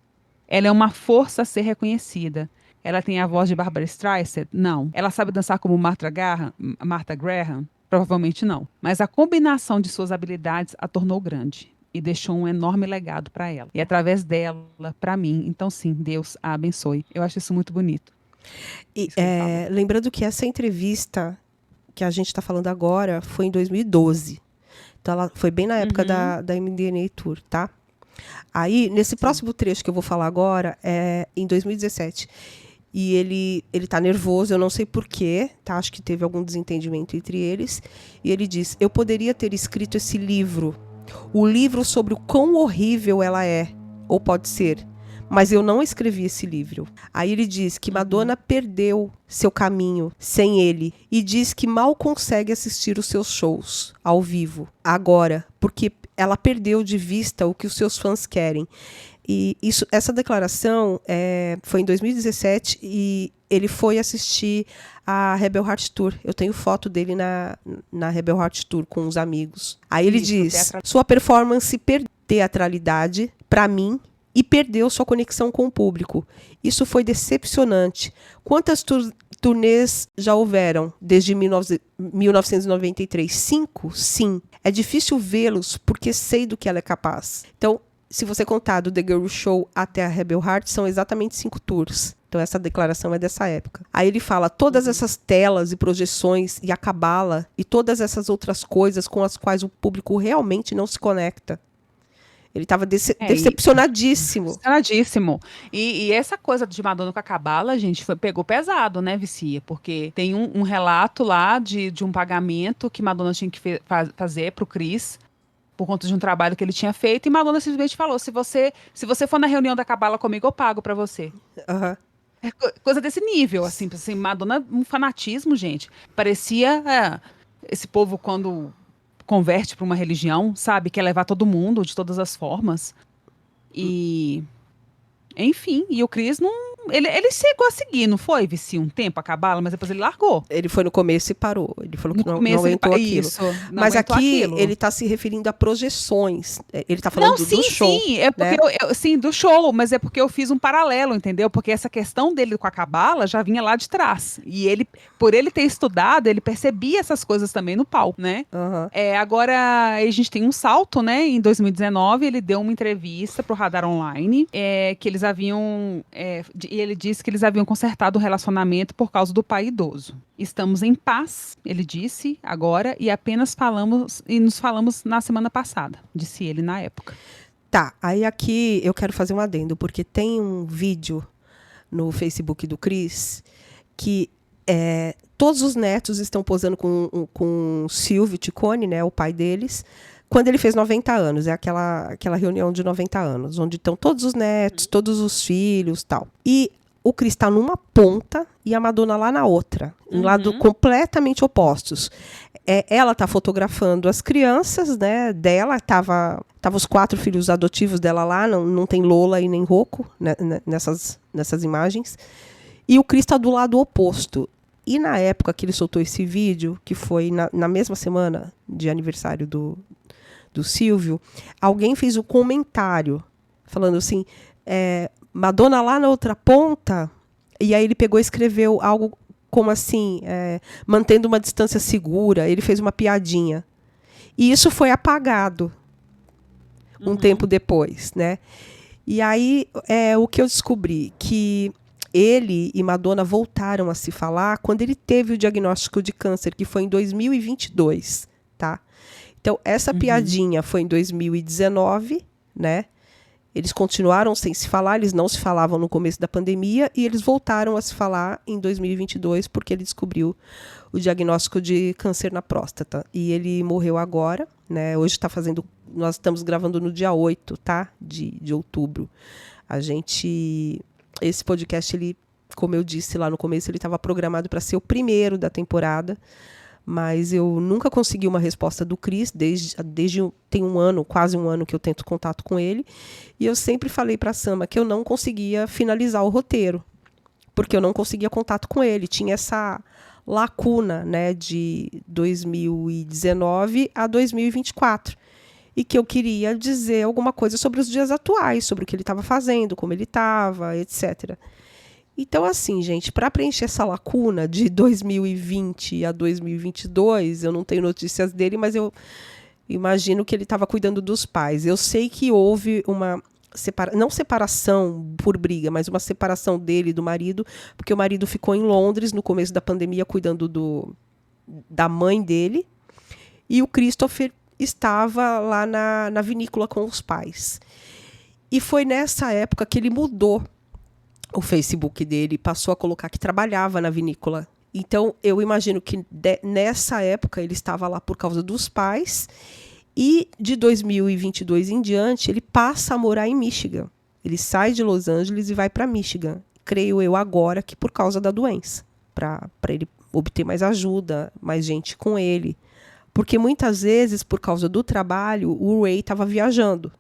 Ela é uma força a ser reconhecida. Ela tem a voz de Barbra Streisand? Não. Ela sabe dançar como Martha Graham? Provavelmente não. Mas a combinação de suas habilidades a tornou grande e deixou um enorme legado para ela. E através dela, para mim. Então, sim, Deus a abençoe. Eu acho isso muito bonito. E, lembrando que essa entrevista que a gente está falando agora foi em 2012. Então, ela foi bem na época da MDNA Tour, tá? Aí, nesse próximo trecho que eu vou falar agora, é em 2017. E ele tá nervoso, eu não sei porquê, tá? Acho que teve algum desentendimento entre eles. E ele diz, eu poderia ter escrito esse livro. O livro sobre o quão horrível ela é. Ou pode ser. Mas eu não escrevi esse livro. Aí ele diz que Madonna perdeu seu caminho sem ele. E diz que mal consegue assistir os seus shows ao vivo. Agora, porque ela perdeu de vista o que os seus fãs querem. E essa declaração foi em 2017 e ele foi assistir a Rebel Heart Tour. Eu tenho foto dele na Rebel Heart Tour com os amigos. Aí ele diz, sua performance perdeu teatralidade para mim e perdeu sua conexão com o público. Isso foi decepcionante. Quantas turnês já houveram desde 1993? 5? Sim. É difícil vê-los porque sei do que ela é capaz. Então, se você contar do The Girl Show até a Rebel Heart, são exatamente 5 tours. Então, essa declaração é dessa época. Aí ele fala, todas essas telas e projeções e a cabala e todas essas outras coisas com as quais o público realmente não se conecta. Ele estava decepcionadíssimo. Decepcionadíssimo. E essa coisa de Madonna com a cabala, gente, pegou pesado, né, Vicia? Porque tem um relato lá de um pagamento que Madonna tinha que fazer pro Chris, por conta de um trabalho que ele tinha feito, e Madonna simplesmente falou, se você for na reunião da cabala comigo, eu pago pra você. Uhum. É coisa desse nível, assim, Madonna, um fanatismo, gente. Parecia esse povo quando converte para uma religião, sabe? Quer levar todo mundo de todas as formas. E... Enfim, e o Chris não... Ele chegou a seguir, não foi, Vici, um tempo a cabala, mas depois ele largou. Ele foi no começo e parou. Ele falou que não aguentou aquilo. Mas aqui ele está se referindo a projeções. Ele está falando do show. Sim, é porque né? sim, do show, mas é porque eu fiz um paralelo, entendeu? Porque essa questão dele com a cabala já vinha lá de trás. E ele, por ele ter estudado, ele percebia essas coisas também no palco, né? Uhum. Agora, a gente tem um salto, né? Em 2019, ele deu uma entrevista pro Radar Online, que eles haviam... e ele disse que eles haviam consertado o relacionamento por causa do pai idoso. Estamos em paz, ele disse agora, e apenas nos falamos na semana passada, disse ele na época. Tá, aí aqui eu quero fazer um adendo, porque tem um vídeo no Facebook do Chris que todos os netos estão posando com Silvio Ciccone, né, o pai deles, quando ele fez 90 anos, é aquela reunião de 90 anos, onde estão todos os netos, todos os filhos, tal. E o Chris está numa ponta e a Madonna lá na outra, em lados completamente opostos. Ela está fotografando as crianças, né, dela, tava os 4 filhos adotivos dela lá, não tem Lola e nem Rocco, né, nessas imagens. E o Chris está do lado oposto. E na época que ele soltou esse vídeo, que foi na mesma semana de aniversário do Silvio, alguém fez um comentário falando assim, Madonna lá na outra ponta, e aí ele pegou e escreveu algo como assim, mantendo uma distância segura, ele fez uma piadinha. E isso foi apagado um tempo depois, né? E aí o que eu descobri, que ele e Madonna voltaram a se falar quando ele teve o diagnóstico de câncer, que foi em 2022, tá? Então, essa piadinha foi em 2019, né? Eles continuaram sem se falar, eles não se falavam no começo da pandemia e eles voltaram a se falar em 2022 porque ele descobriu o diagnóstico de câncer na próstata. E ele morreu agora, né? Hoje nós estamos gravando no dia 8, tá? De outubro. Esse podcast, ele, como eu disse lá no começo, ele estava programado para ser o primeiro da temporada, mas eu nunca consegui uma resposta do Chris, desde tem quase um ano que eu tento contato com ele, e eu sempre falei para a Sama que eu não conseguia finalizar o roteiro, porque eu não conseguia contato com ele, tinha essa lacuna, né, de 2019 a 2024, e que eu queria dizer alguma coisa sobre os dias atuais, sobre o que ele estava fazendo, como ele estava, etc. Então, assim, gente, para preencher essa lacuna de 2020 a 2022, eu não tenho notícias dele, mas eu imagino que ele estava cuidando dos pais. Eu sei que houve uma não separação por briga, mas uma separação dele e do marido, porque o marido ficou em Londres no começo da pandemia cuidando da mãe dele, e o Christopher estava lá na vinícola com os pais. E foi nessa época que ele mudou o Facebook dele, passou a colocar que trabalhava na vinícola. Então, eu imagino que nessa época ele estava lá por causa dos pais, e de 2022 em diante ele passa a morar em Michigan. Ele sai de Los Angeles e vai para Michigan. Creio eu agora que por causa da doença, para ele obter mais ajuda, mais gente com ele, Porque muitas vezes, por causa do trabalho, o Ray estava viajando.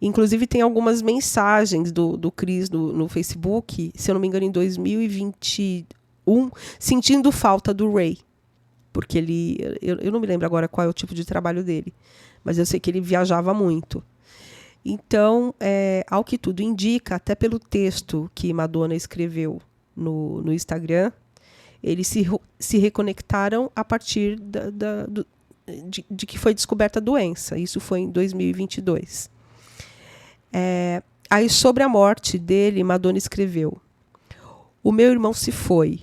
Inclusive, tem algumas mensagens do Chris no Facebook, se eu não me engano, em 2021, sentindo falta do Ray. Porque eu não me lembro agora qual é o tipo de trabalho dele, mas eu sei que ele viajava muito. Então, ao que tudo indica, até pelo texto que Madonna escreveu no Instagram, eles se reconectaram a partir de que foi descoberta a doença. Isso foi em 2022. Aí, sobre a morte dele, Madonna escreveu: o meu irmão se foi.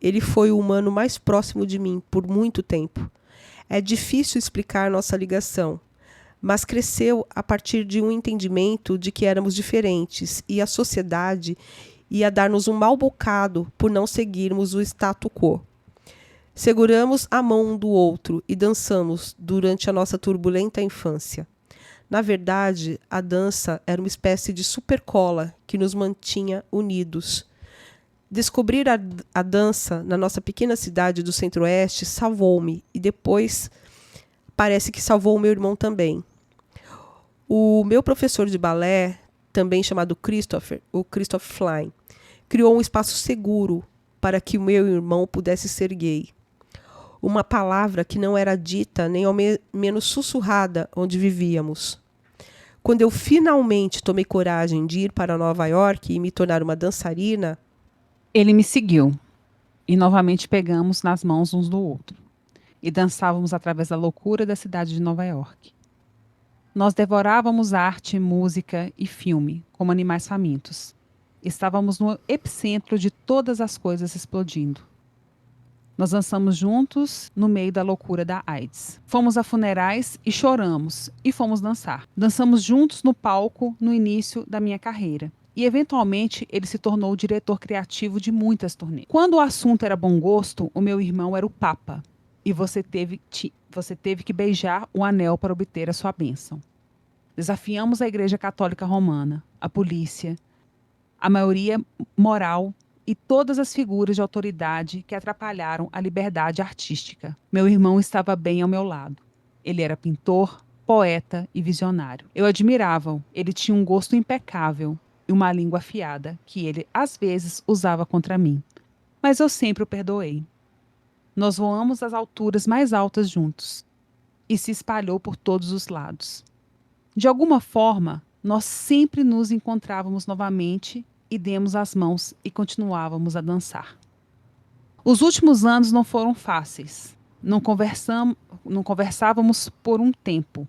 Ele foi o humano mais próximo de mim por muito tempo. É difícil explicar nossa ligação, mas cresceu a partir de um entendimento de que éramos diferentes e a sociedade ia dar-nos um mau bocado por não seguirmos o status quo. Seguramos a mão um do outro e dançamos durante a nossa turbulenta infância. Na verdade, a dança era uma espécie de supercola que nos mantinha unidos. Descobrir a dança na nossa pequena cidade do Centro-Oeste salvou-me e depois parece que salvou o meu irmão também. O meu professor de balé, também chamado Christopher, o Christopher Flying, criou um espaço seguro para que o meu irmão pudesse ser gay. Uma palavra que não era dita nem ao menos sussurrada onde vivíamos. Quando eu finalmente tomei coragem de ir para Nova York e me tornar uma dançarina, Ele me seguiu e novamente pegamos nas mãos uns do outro e dançávamos através da loucura da cidade de Nova York. Nós devorávamos arte, música e filme, como animais famintos. Estávamos no epicentro de todas as coisas explodindo. Nós dançamos juntos no meio da loucura da AIDS. Fomos a funerais e choramos, e fomos dançar. Dançamos juntos no palco no início da minha carreira. E, eventualmente, ele se tornou o diretor criativo de muitas turnês. Quando o assunto era bom gosto, o meu irmão era o Papa. E você teve que beijar o anel para obter a sua bênção. Desafiamos a Igreja Católica Romana, a polícia, a maioria moral e todas as figuras de autoridade que atrapalharam a liberdade artística. Meu irmão estava bem ao meu lado. Ele era pintor, poeta e visionário. Eu admirava-o. Ele tinha um gosto impecável e uma língua afiada que ele, às vezes, usava contra mim. Mas eu sempre o perdoei. Nós voamos às alturas mais altas juntos e se espalhou por todos os lados. De alguma forma, nós sempre nos encontrávamos novamente e demos as mãos e continuávamos a dançar. Os últimos anos não foram fáceis. Não conversávamos por um tempo.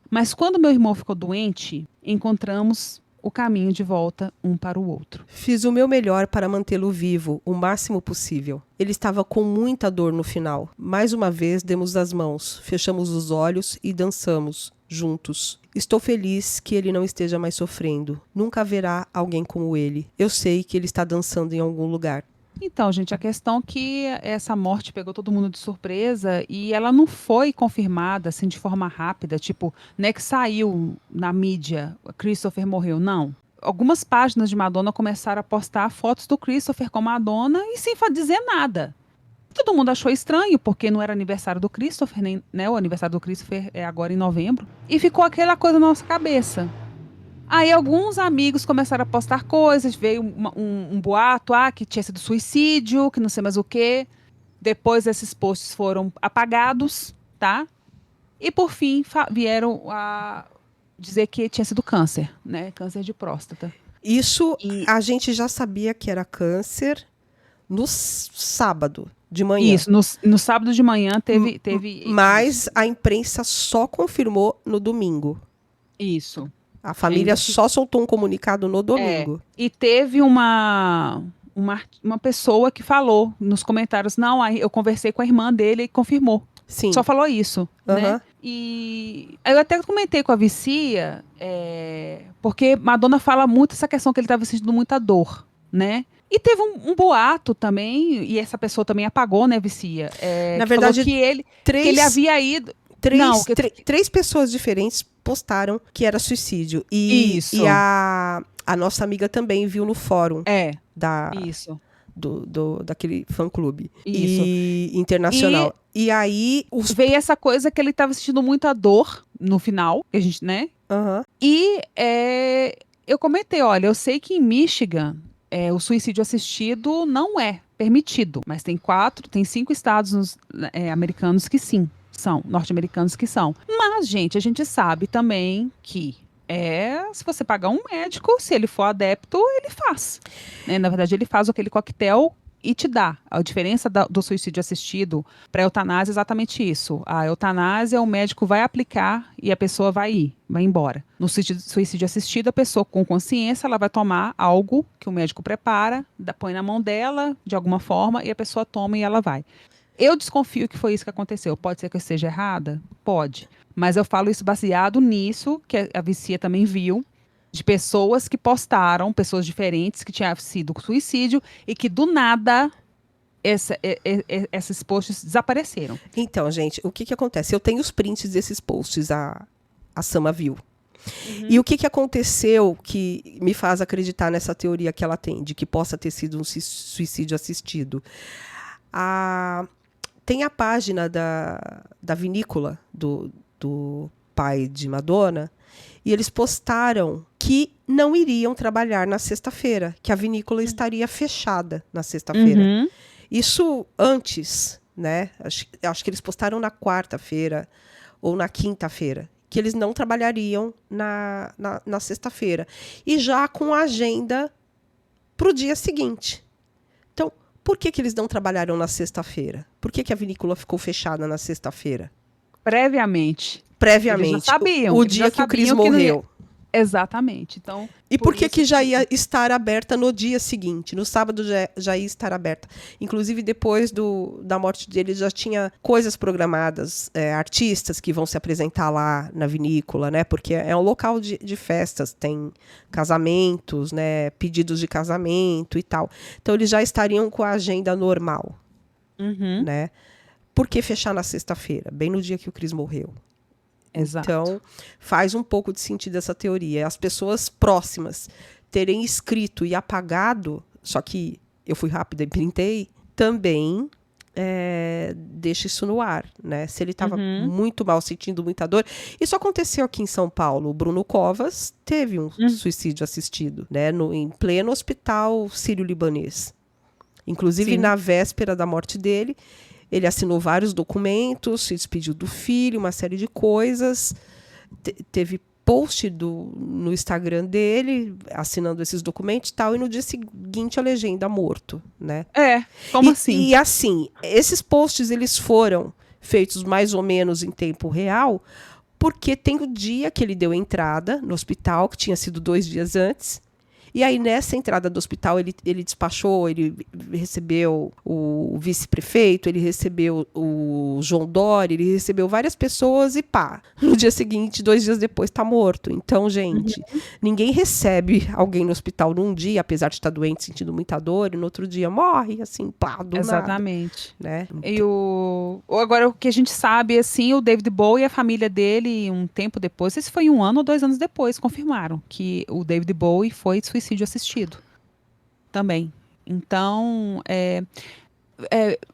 Mas quando meu irmão ficou doente, encontramos o caminho de volta um para o outro. fiz o meu melhor para mantê-lo vivo o máximo possível. Ele estava com muita dor no final. Mais uma vez demos as mãos, fechamos os olhos e dançamos juntos. Estou feliz que ele não esteja mais sofrendo. Nunca haverá alguém como ele. Eu sei que ele está dançando em algum lugar. Então, gente, a questão é que essa morte pegou todo mundo de surpresa e ela não foi confirmada assim de forma rápida, tipo, né, que saiu na mídia, Christopher morreu, não. Algumas páginas de Madonna começaram a postar fotos do Christopher com Madonna e sem dizer nada. Todo mundo achou estranho, porque não era aniversário do Christopher, nem, né, o aniversário do Christopher é agora em novembro, e ficou aquela coisa na nossa cabeça. Aí alguns amigos começaram a postar coisas, veio um boato, que tinha sido suicídio, que não sei mais o quê. Depois esses posts foram apagados, tá? E por fim vieram a dizer que tinha sido câncer, né? Câncer de próstata. Isso a gente já sabia que era câncer no sábado de manhã. Isso, no sábado de manhã teve... Mas a imprensa só confirmou no domingo. Isso. A família só soltou um comunicado no domingo. E teve uma pessoa que falou nos comentários, não, eu conversei com a irmã dele e confirmou. Sim. Só falou isso, né? E eu até comentei com a Vicia, porque Madonna fala muito essa questão que ele estava sentindo muita dor, né? E teve um boato também, e essa pessoa também apagou, né, Vicia? Na verdade, que ele havia ido... Três pessoas diferentes postaram que era suicídio. E a nossa amiga também viu no fórum daquele fã-clube. Isso. E internacional. E aí... Veio essa coisa que ele estava sentindo muita dor no final, que a gente, né? Aham. E eu comentei, olha, eu sei que em Michigan o suicídio assistido não é permitido, mas tem 5 estados americanos que sim, são, norte-americanos que são. Mas, gente, a gente sabe também que se você pagar um médico, se ele for adepto, ele faz. Né? Na verdade, ele faz aquele coquetel e te dá. A diferença do suicídio assistido para a eutanásia é exatamente isso. A eutanásia, o médico vai aplicar e a pessoa vai embora. No suicídio assistido, a pessoa com consciência, ela vai tomar algo que o médico prepara, põe na mão dela, de alguma forma, e a pessoa toma e ela vai. Eu desconfio que foi isso que aconteceu. Pode ser que eu esteja errada? Pode. Mas eu falo isso baseado nisso, que a Vicia também viu, de pessoas que postaram, pessoas diferentes, que tinha sido suicídio e que do nada esses posts desapareceram. Então, gente, o que acontece? Eu tenho os prints desses posts, a Sama viu. E o que aconteceu que me faz acreditar nessa teoria que ela tem, de que possa ter sido um suicídio assistido? Tem a página da vinícola do pai de Madonna, e eles postaram que não iriam trabalhar na sexta-feira, que a vinícola estaria fechada na sexta-feira. Uhum. Isso antes, né? Acho que eles postaram na quarta-feira ou na quinta-feira, que eles não trabalhariam na sexta-feira. E já com a agenda para o dia seguinte. Então, por que eles não trabalharam na sexta-feira? Por que a vinícola ficou fechada na sexta-feira? Previamente. Previamente. Eles já sabiam. O dia que o Chris morreu. Exatamente. Então, e por que já ia estar aberta no dia seguinte? No sábado já ia estar aberta. Inclusive, depois da morte dele, já tinha coisas programadas, artistas que vão se apresentar lá na vinícola, né? Porque é um local de festas, tem casamentos, né? Pedidos de casamento e tal. Então, eles já estariam com a agenda normal, né? Por que fechar na sexta-feira? Bem no dia que o Chris morreu. Exato. Então, faz um pouco de sentido essa teoria. As pessoas próximas terem escrito e apagado, só que eu fui rápida e printei, também deixa isso no ar, né? Se ele estava muito mal, sentindo muita dor. Isso aconteceu aqui em São Paulo. O Bruno Covas teve um suicídio assistido, né? Em pleno hospital sírio-libanês. Inclusive, na véspera da morte dele, ele assinou vários documentos, se despediu do filho, uma série de coisas. Teve post no Instagram dele, assinando esses documentos e tal, e no dia seguinte a legenda morto, né? Como assim? E assim, esses posts eles foram feitos mais ou menos em tempo real, porque tem o dia que ele deu entrada no hospital, que tinha sido 2 dias antes. E aí, nessa entrada do hospital, ele despachou, ele recebeu o vice-prefeito, ele recebeu o João Dória, ele recebeu várias pessoas e pá, no dia seguinte, 2 dias depois, tá morto. Então, gente, ninguém recebe alguém no hospital num dia, apesar de estar doente, sentindo muita dor, e no outro dia morre, assim, pá, do nada. Exatamente. Né? E agora, o que a gente sabe, assim, o David Bowie e a família dele, um tempo depois, esse foi 1 ano ou 2 anos depois, confirmaram que o David Bowie foi suicídio assistido também. Então,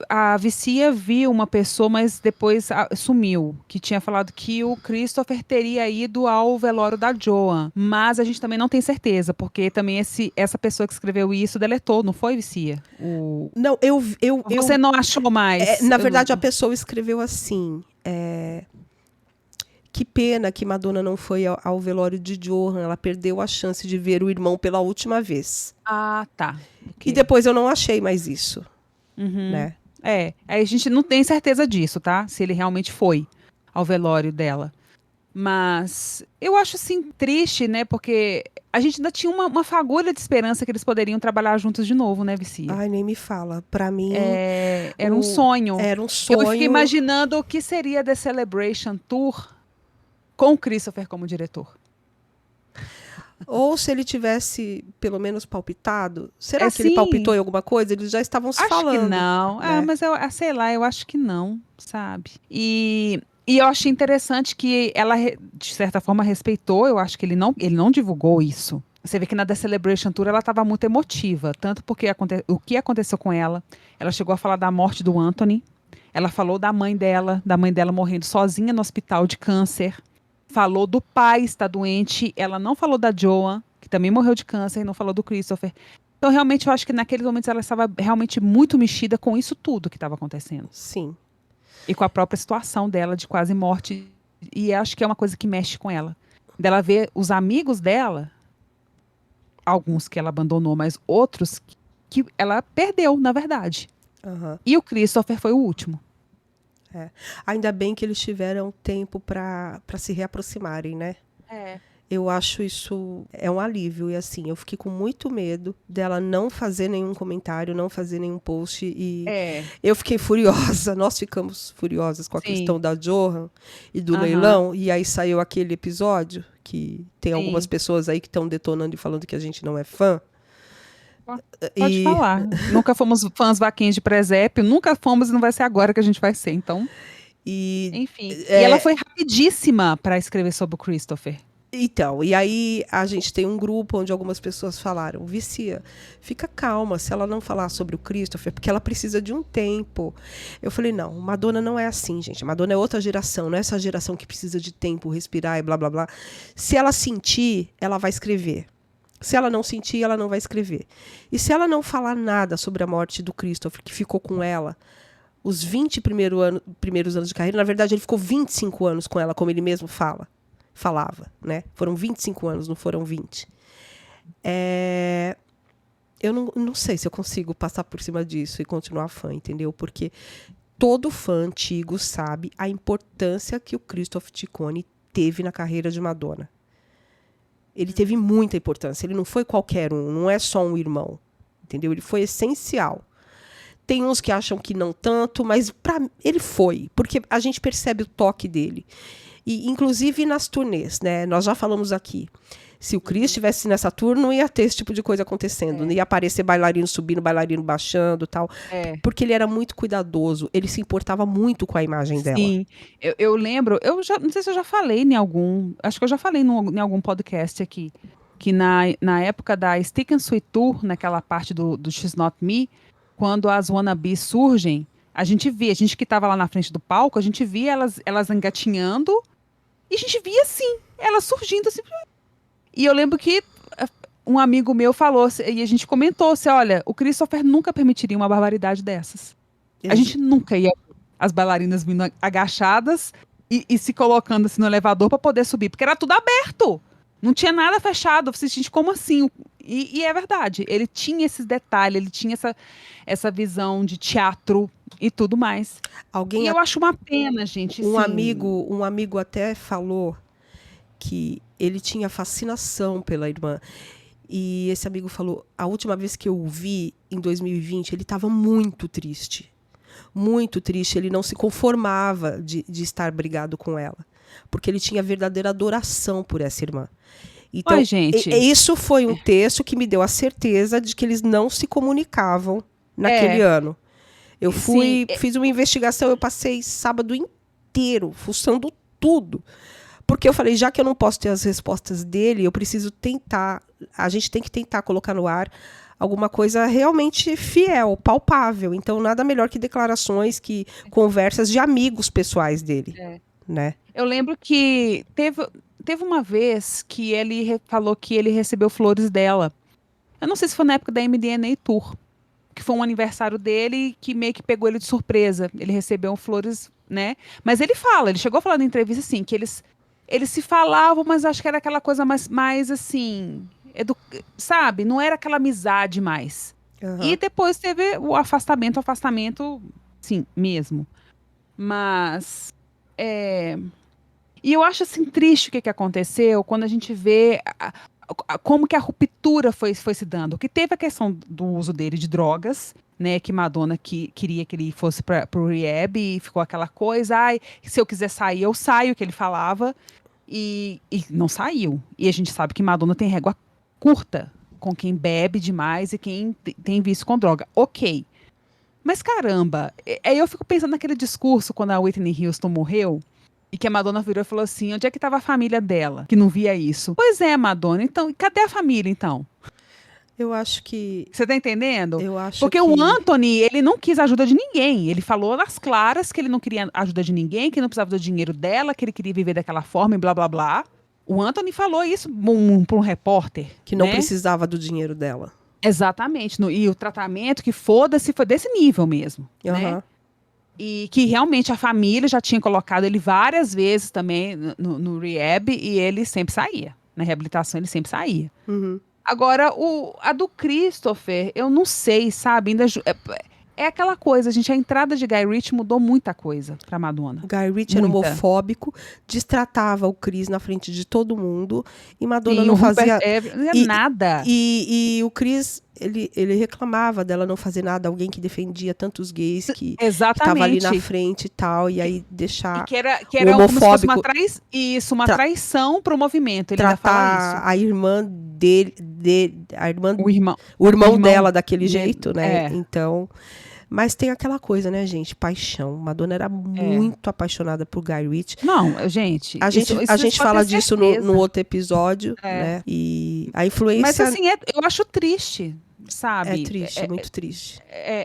a Vicia viu uma pessoa, mas depois sumiu, que tinha falado que o Christopher teria ido ao velório da Joan, mas a gente também não tem certeza, porque também essa pessoa que escreveu isso deletou, não foi, Vicia? Não, Você não achou mais? Na verdade, a pessoa escreveu assim... Que pena que Madonna não foi ao velório de Joan. Ela perdeu a chance de ver o irmão pela última vez. Ah, tá. Okay. E depois eu não achei mais isso. Né? Aí a gente não tem certeza disso, tá? Se ele realmente foi ao velório dela. Mas eu acho, assim, triste, né? Porque a gente ainda tinha uma fagulha de esperança que eles poderiam trabalhar juntos de novo, né, Vicia? Ai, nem me fala. Pra mim... Era um sonho. Era um sonho. Eu fiquei imaginando o que seria The Celebration Tour com o Christopher como diretor. Ou se ele tivesse, pelo menos, palpitado. Será que ele palpitou em alguma coisa? Eles já estavam se falando. Acho que não. Né? Mas sei lá, eu acho que não, sabe? E eu achei interessante que ela, de certa forma, respeitou. Eu acho que ele não divulgou isso. Você vê que na The Celebration Tour ela estava muito emotiva, tanto porque o que aconteceu com ela, ela chegou a falar da morte do Anthony, ela falou da mãe dela morrendo sozinha no hospital de câncer, falou do pai estar doente, ela não falou da Joan, que também morreu de câncer, e não falou do Christopher. Então, realmente, eu acho que naqueles momentos ela estava realmente muito mexida com isso tudo que estava acontecendo. Sim. E com a própria situação dela de quase morte. E acho que é uma coisa que mexe com ela. Dela ver os amigos dela, alguns que ela abandonou, mas outros que ela perdeu, na verdade. Uhum. E o Christopher foi o último. Ainda bem que eles tiveram tempo para se reaproximarem, né? É. Eu acho isso é um alívio. E assim, eu fiquei com muito medo dela não fazer nenhum comentário, não fazer nenhum post. E eu fiquei furiosa. Nós ficamos furiosas com a questão da Joan e do leilão. E aí saiu aquele episódio que tem algumas pessoas aí que estão detonando e falando que a gente não é fã. Pode falar. Nunca fomos fãs vaquinhas de presépio, nunca fomos e não vai ser agora que a gente vai ser, então. Enfim. E ela foi rapidíssima para escrever sobre o Christopher. Então, e aí a gente tem um grupo onde algumas pessoas falaram, Vicia, fica calma se ela não falar sobre o Christopher, porque ela precisa de um tempo. Eu falei, não, Madonna não é assim, gente. Madonna é outra geração, não é essa geração que precisa de tempo, respirar e blá, blá, blá. Se ela sentir, ela vai escrever. Se ela não sentir, ela não vai escrever. E se ela não falar nada sobre a morte do Christopher, que ficou com ela os 20 primeiros anos de carreira, na verdade ele ficou 25 anos com ela, como ele mesmo falava, né? Foram 25 anos, não foram 20. Eu não sei se eu consigo passar por cima disso e continuar fã, entendeu? Porque todo fã antigo sabe a importância que o Christopher Ciccone teve na carreira de Madonna. Ele teve muita importância. Ele não foi qualquer um, não é só um irmão, entendeu? Ele foi essencial. Tem uns que acham que não tanto, mas ele foi, porque a gente percebe o toque dele. E, inclusive, nas turnês, né? Nós já falamos aqui. Se o Chris estivesse nessa tour, não ia ter esse tipo de coisa acontecendo. Não ia aparecer bailarino subindo, bailarino baixando, tal. Porque ele era muito cuidadoso. Ele se importava muito com a imagem dela. Sim. Eu lembro, não sei se eu já falei em algum... Acho que eu já falei em algum podcast aqui. Que na época da Stick and Sweet Tour, naquela parte do She's Not Me, quando as wannabes surgem, a gente que estava lá na frente do palco, a gente via elas engatinhando e a gente via, assim, elas surgindo, assim. E eu lembro que um amigo meu falou, e a gente comentou, assim, olha, o Christopher nunca permitiria uma barbaridade dessas. A gente nunca ia as bailarinas vindo agachadas e se colocando assim no elevador para poder subir, porque era tudo aberto. Não tinha nada fechado. Você gente, como assim? E é verdade. Ele tinha esses detalhes, ele tinha essa visão de teatro e tudo mais. E eu acho uma pena, gente. Um amigo até falou que ele tinha fascinação pela irmã. E esse amigo falou, a última vez que eu o vi, em 2020, ele estava muito triste. Muito triste. Ele não se conformava de estar brigado com ela. Porque ele tinha verdadeira adoração por essa irmã. Então, gente. Isso foi um texto que me deu a certeza de que eles não se comunicavam naquele ano. Eu fiz uma investigação, eu passei sábado inteiro fuçando tudo. Porque eu falei, já que eu não posso ter as respostas dele, eu preciso tentar, a gente tem que tentar colocar no ar alguma coisa realmente fiel, palpável. Então, nada melhor que declarações, que conversas de amigos pessoais dele. Né? Eu lembro que teve uma vez que ele falou que ele recebeu flores dela. Eu não sei se foi na época da MDNA Tour, que foi um aniversário dele que meio que pegou ele de surpresa. Ele recebeu flores, né? Mas ele chegou a falar na entrevista assim, que eles se falavam, mas acho que era aquela coisa mais assim, sabe? Não era aquela amizade mais. Uhum. E depois teve o afastamento, sim, mesmo. Mas... E eu acho assim triste o que aconteceu quando a gente vê como que a ruptura foi se dando. Que teve a questão do uso dele de drogas, né? Que Madonna queria que ele fosse para o rehab e ficou aquela coisa, se eu quiser sair, eu saio, que ele falava. E não saiu. E a gente sabe que Madonna tem régua curta com quem bebe demais e quem tem vício com droga. Ok. Mas caramba, aí eu fico pensando naquele discurso quando a Whitney Houston morreu E que a Madonna virou e falou assim, onde é que estava a família dela, que não via isso? Pois é, Madonna, então, cadê a família, então? Eu acho que. Você tá entendendo? Eu acho Porque que. o Anthony, ele não quis ajuda de ninguém. Ele falou nas claras que ele não queria ajuda de ninguém, que não precisava do dinheiro dela, que ele queria viver daquela forma e blá, blá, blá. O Anthony falou isso para um repórter. Que não né? precisava do dinheiro dela. Exatamente. E o tratamento, que foda-se, foi desse nível mesmo. Né? Uhum. E que realmente a família já tinha colocado ele várias vezes também no rehab e ele sempre saía. Na reabilitação, ele sempre saía. Uhum. Agora, a do Christopher, eu não sei, sabe? Ainda é aquela coisa, gente. A entrada de Guy Ritchie mudou muita coisa pra Madonna. O Guy Ritchie era Muita. homofóbico, destratava o Chris na frente de todo mundo e Madonna Sim, não o Rupert fazia Everett, não é e- nada. E o Chris, ele reclamava dela não fazer nada, alguém que defendia tantos gays que estava ali na Exatamente. frente e tal, e aí E deixar que era o como se fosse homofóbico uma tra- traição pro movimento. Ele ainda fala tratar a irmã a irmã, isso. O irmão o irmão irmão dela daquele dele, jeito, né? é. Então, mas tem aquela coisa, né, gente? Paixão. Madonna era muito apaixonada por Guy Ritchie. Não, gente. A gente, isso a gente vocês podem fala ter disso certeza. no outro episódio, É. né? E a Mas influência assim, eu acho triste, sabe? é triste, é muito triste.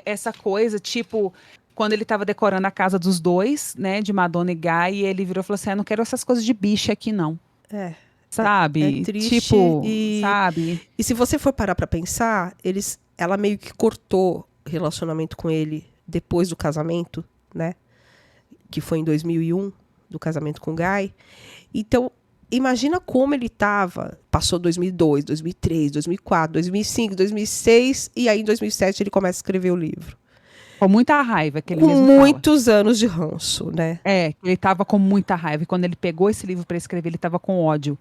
Essa coisa, tipo, quando ele tava decorando a casa dos dois, né, de Madonna e Guy, e ele virou e falou assim: não quero essas coisas de bicha aqui, não. É. Sabe? É triste Tipo, e sabe? E se você for parar pra pensar, ela meio que cortou relacionamento com ele depois do casamento, né? Que foi em 2001, do casamento com o Guy. Então, imagina como ele tava. Passou 2002, 2003, 2004, 2005, 2006 e aí em 2007 ele começa a escrever o livro. Com muita raiva, que ele Com mesmo fala. muitos anos de ranço, né? Ele tava com muita raiva. E quando ele pegou esse livro pra escrever, ele tava com ódio.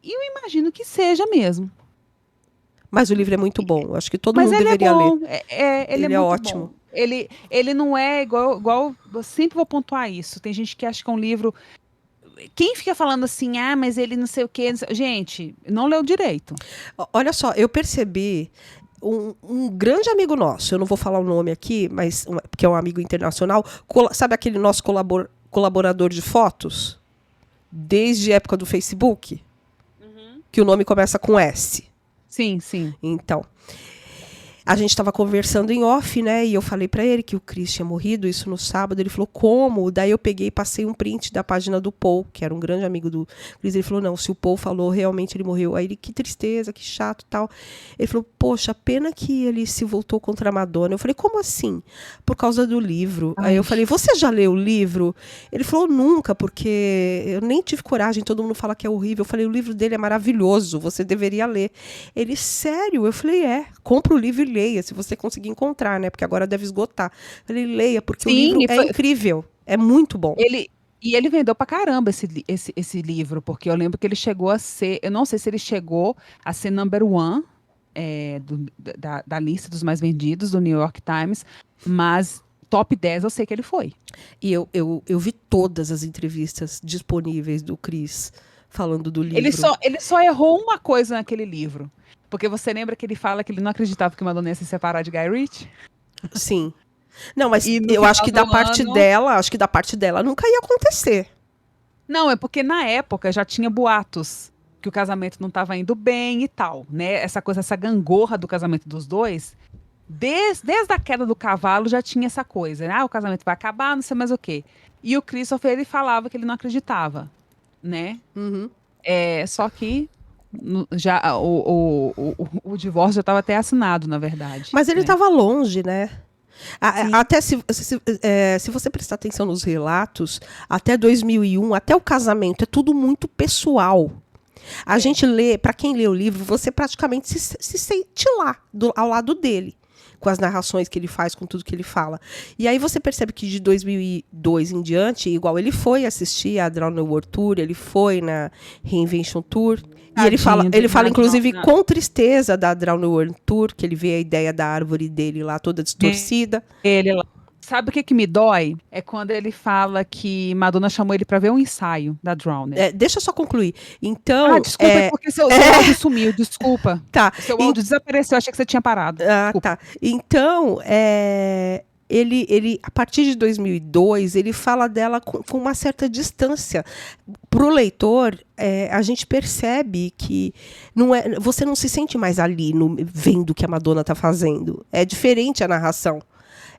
E eu imagino que seja mesmo. Mas o livro é muito bom. Eu acho que todo Mas mundo ele é deveria ler. bom. Ele Ele é é muito ótimo. bom. Ele não é igual. Eu sempre vou pontuar isso. Tem gente que acha que é um livro. Quem fica falando assim, mas ele não sei o quê. Gente, não leu direito. Olha só, eu percebi um grande amigo nosso, eu não vou falar o nome aqui, mas porque é um amigo internacional, sabe aquele nosso colaborador de fotos? Desde a época do Facebook? Que o nome começa com S. Sim, sim. Então, a gente estava conversando em off, né? E eu falei para ele que o Chris tinha morrido, isso no sábado. Ele falou, como? Daí eu peguei e passei um print da página do Paul, que era um grande amigo do Chris. Ele falou, não, se o Paul falou, realmente ele morreu. Aí ele, que tristeza, que chato e tal. Ele falou, poxa, pena que ele se voltou contra a Madonna. Eu falei, como assim? Por causa do livro. Aí eu falei, você já leu o livro? Ele falou, nunca, porque eu nem tive coragem, todo mundo fala que é horrível. Eu falei, o livro dele é maravilhoso, você deveria ler. Ele, sério? Eu falei, compra o livro e leia, se você conseguir encontrar, né? Porque agora deve esgotar. Ele leia, porque o livro é incrível. É muito bom. Ele vendeu pra caramba esse livro, porque eu lembro que ele chegou a ser, eu não sei se ele chegou a ser number one da lista dos mais vendidos do New York Times, mas top 10 eu sei que ele foi. E eu vi todas as entrevistas disponíveis do Chris falando do livro. Ele só errou uma coisa naquele livro. Porque você lembra que ele fala que ele não acreditava que Madonna ia se separar de Guy Ritchie? Sim. Não, mas eu acho que da parte dela nunca ia acontecer. Não, é porque na época já tinha boatos que o casamento não estava indo bem e tal, né? Essa gangorra do casamento dos dois, desde a queda do cavalo já tinha essa coisa, né? O casamento vai acabar, não sei mais o quê. E o Christopher, ele falava que ele não acreditava, né? Uhum. Só que já o divórcio já estava até assinado, na verdade. Mas ele né? estava longe, né? Até se você prestar atenção nos relatos, até 2001, até o casamento, é tudo muito pessoal. A gente lê, para quem lê o livro, você praticamente se sente lá, ao lado dele, com as narrações que ele faz, com tudo que ele fala. E aí você percebe que de 2002 em diante, igual ele foi assistir a Drown World Tour, ele foi na Reinvention Tour, e ele fala inclusive com tristeza da Drown World Tour, que ele vê a ideia da árvore dele lá toda distorcida. Ele lá. Sabe o que me dói? É quando ele fala que Madonna chamou ele para ver um ensaio da Drowned. Deixa eu só concluir. Então, desculpa, é porque seu áudio sumiu, desculpa. Tá. Seu áudio desapareceu, achei que você tinha parado. Tá. Então, a partir de 2002, ele fala dela com uma certa distância. Para o leitor, a gente percebe que você não se sente mais ali, vendo o que a Madonna está fazendo. É diferente a narração.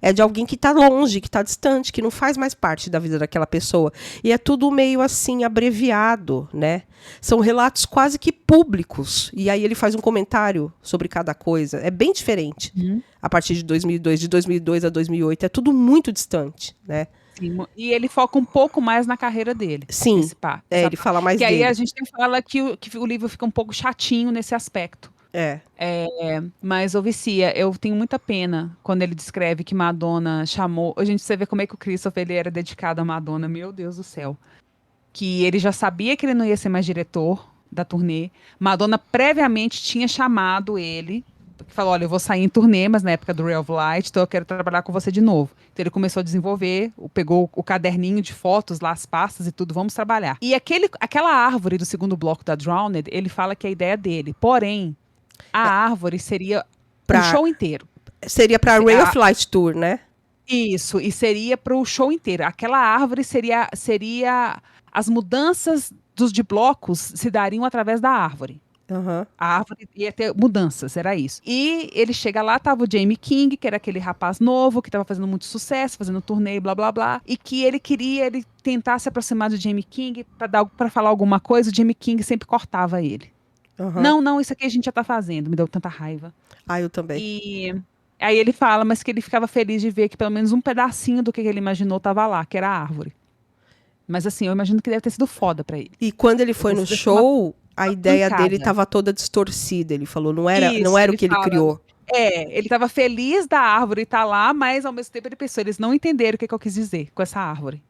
É de alguém que está longe, que está distante, que não faz mais parte da vida daquela pessoa. E é tudo meio assim, abreviado, né? São relatos quase que públicos. E aí ele faz um comentário sobre cada coisa. É bem diferente. A partir de 2002. De 2002 a 2008. É tudo muito distante, né? Sim, e ele foca um pouco mais na carreira dele. Sim, ele fala mais dele. E aí a gente fala que o livro fica um pouco chatinho nesse aspecto. Mas, ô Vicia, eu tenho muita pena quando ele descreve que Madonna chamou... Gente, você vê como é que o Christopher ele era dedicado a Madonna, meu Deus do céu. Que ele já sabia que ele não ia ser mais diretor da turnê. Madonna previamente tinha chamado ele, que falou, olha, eu vou sair em turnê, mas na época do Ray of Light, então eu quero trabalhar com você de novo. Então ele começou a desenvolver, pegou o caderninho de fotos lá, as pastas e tudo, vamos trabalhar. E aquela árvore do segundo bloco da Drowned, ele fala que é a ideia dele, porém... A árvore seria o show inteiro. Seria para a Ray of Light Tour, né? Isso, e seria para o show inteiro. Aquela árvore seria... As mudanças de blocos se dariam através da árvore. A árvore ia ter mudanças, era isso. E ele chega lá, tava o Jamie King, que era aquele rapaz novo, que estava fazendo muito sucesso, fazendo turnê, blá, blá, blá. E que ele tentar se aproximar do Jamie King para falar alguma coisa, o Jamie King sempre cortava ele. Não, isso aqui a gente já tá fazendo. Me deu tanta raiva. Eu também. E aí ele fala, mas que ele ficava feliz de ver que pelo menos um pedacinho do que ele imaginou tava lá, que era a árvore. Mas assim, eu imagino que deve ter sido foda pra ele. E quando ele foi no show, a ideia dele tava toda distorcida. Ele falou, não era o que ele criou. Ele tava feliz da árvore estar lá, mas ao mesmo tempo ele pensou, eles não entenderam o que eu quis dizer com essa árvore.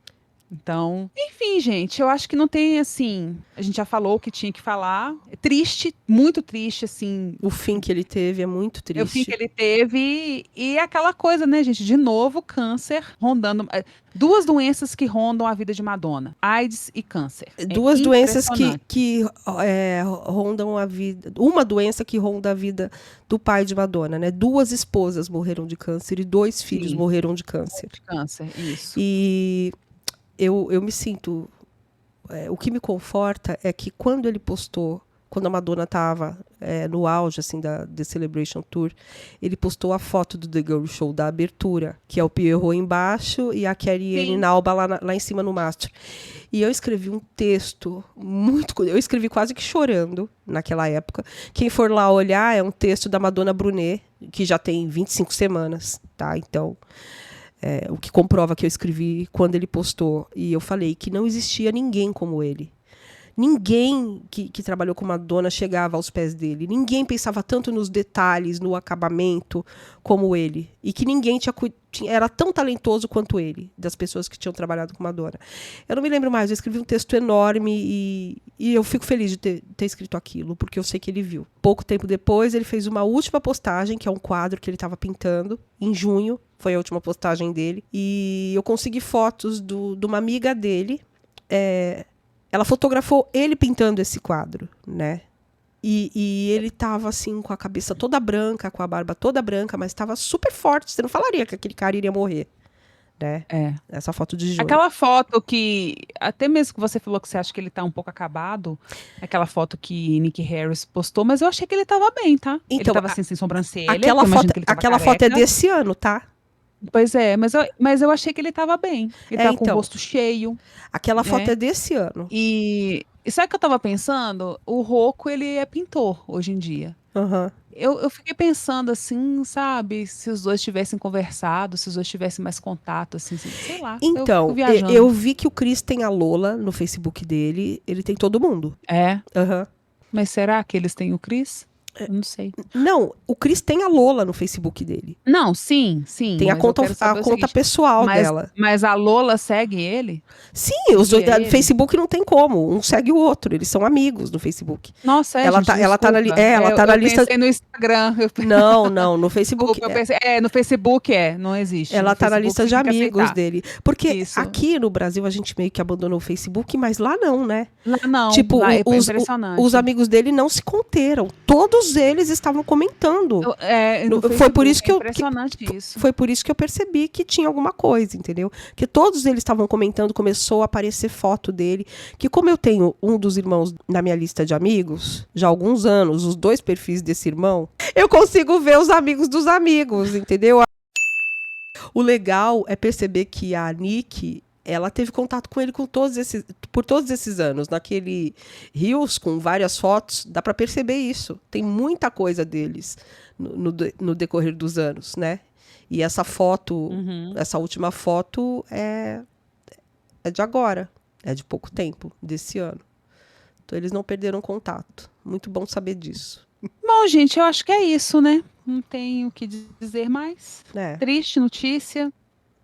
Então, enfim, gente, eu acho que não tem, assim, a gente já falou o que tinha que falar. É triste, muito triste, assim. O fim que ele teve é muito triste. O fim que ele teve e aquela coisa, né, gente, de novo, câncer rondando. Duas doenças que rondam a vida de Madonna, AIDS e câncer. Duas doenças que rondam a vida, uma doença que ronda a vida do pai de Madonna, né? 2 esposas morreram de câncer e 2 filhos morreram de câncer. De câncer, isso. E... Eu me sinto... o que me conforta é que quando ele postou, quando a Madonna estava no auge assim, da The Celebration Tour, ele postou a foto do The Girl Show da abertura, que é o Pierrot embaixo e a Carrie Alba lá em cima no mastro. E eu escrevi um texto eu escrevi quase que chorando naquela época. Quem for lá olhar, é um texto da Madonna Brunet, que já tem 25 semanas, tá? Então... o que comprova que eu escrevi quando ele postou. E eu falei que não existia ninguém como ele. Ninguém que trabalhou com Madonna chegava aos pés dele. Ninguém pensava tanto nos detalhes, no acabamento, como ele. E que ninguém era tão talentoso quanto ele, das pessoas que tinham trabalhado com Madonna. Eu não me lembro mais, eu escrevi um texto enorme e eu fico feliz de ter escrito aquilo, porque eu sei que ele viu. Pouco tempo depois, ele fez uma última postagem, que é um quadro que ele estava pintando, em junho, foi a última postagem dele. E eu consegui fotos de uma amiga dele, ela fotografou ele pintando esse quadro, né? E ele tava assim, com a cabeça toda branca, com a barba toda branca, mas tava super forte. Você não falaria que aquele cara iria morrer, né? Essa foto de junho. Aquela foto que, até mesmo que você falou que você acha que ele tá um pouco acabado, aquela foto que Nicky Harris postou, mas eu achei que ele tava bem, tá? Então, ele tava assim, sem sobrancelha. Aquela foto é desse ano, tá? Pois é, mas eu achei que ele tava bem. Ele tava com o rosto cheio. Aquela foto é desse ano. E sabe o que eu tava pensando? O Rocco, ele é pintor hoje em dia. Eu fiquei pensando assim, sabe? Se os dois tivessem conversado, se os dois tivessem mais contato, assim, sei lá. Então, eu vi que o Chris tem a Lola no Facebook dele. Ele tem todo mundo. Mas será que eles têm o Chris? Eu não sei. Não, o Chris tem a Lola no Facebook dele. Não, sim. Tem a conta pessoal dela. Mas a Lola segue ele? Sim, os dois no Facebook não tem como. Um segue o outro. Eles são amigos no Facebook. Nossa, ela tá na lista. Eu pensei no Instagram. Não, no Facebook. Eu pensei, no Facebook não existe. Ela tá na lista de amigos dele. Porque aqui no Brasil a gente meio que abandonou o Facebook, mas lá não, né? Lá não. Tipo, lá é impressionante. Os amigos dele não se conteram. Todos todos eles estavam comentando. Foi por isso que impressionante isso. Foi por isso que eu percebi que tinha alguma coisa, entendeu? Que todos eles estavam comentando, começou a aparecer foto dele. Que como eu tenho um dos irmãos na minha lista de amigos, já há alguns anos, os 2 perfis desse irmão, eu consigo ver os amigos dos amigos, entendeu? O legal é perceber que a Nick, ela teve contato com ele por todos esses anos. Naquele Reels, com várias fotos, dá para perceber isso. Tem muita coisa deles no decorrer dos anos, né? E essa foto, essa última foto é de agora. É de pouco tempo, desse ano. Então, eles não perderam contato. Muito bom saber disso. Bom, gente, eu acho que é isso, né? Não tenho o que dizer mais. É. Triste notícia.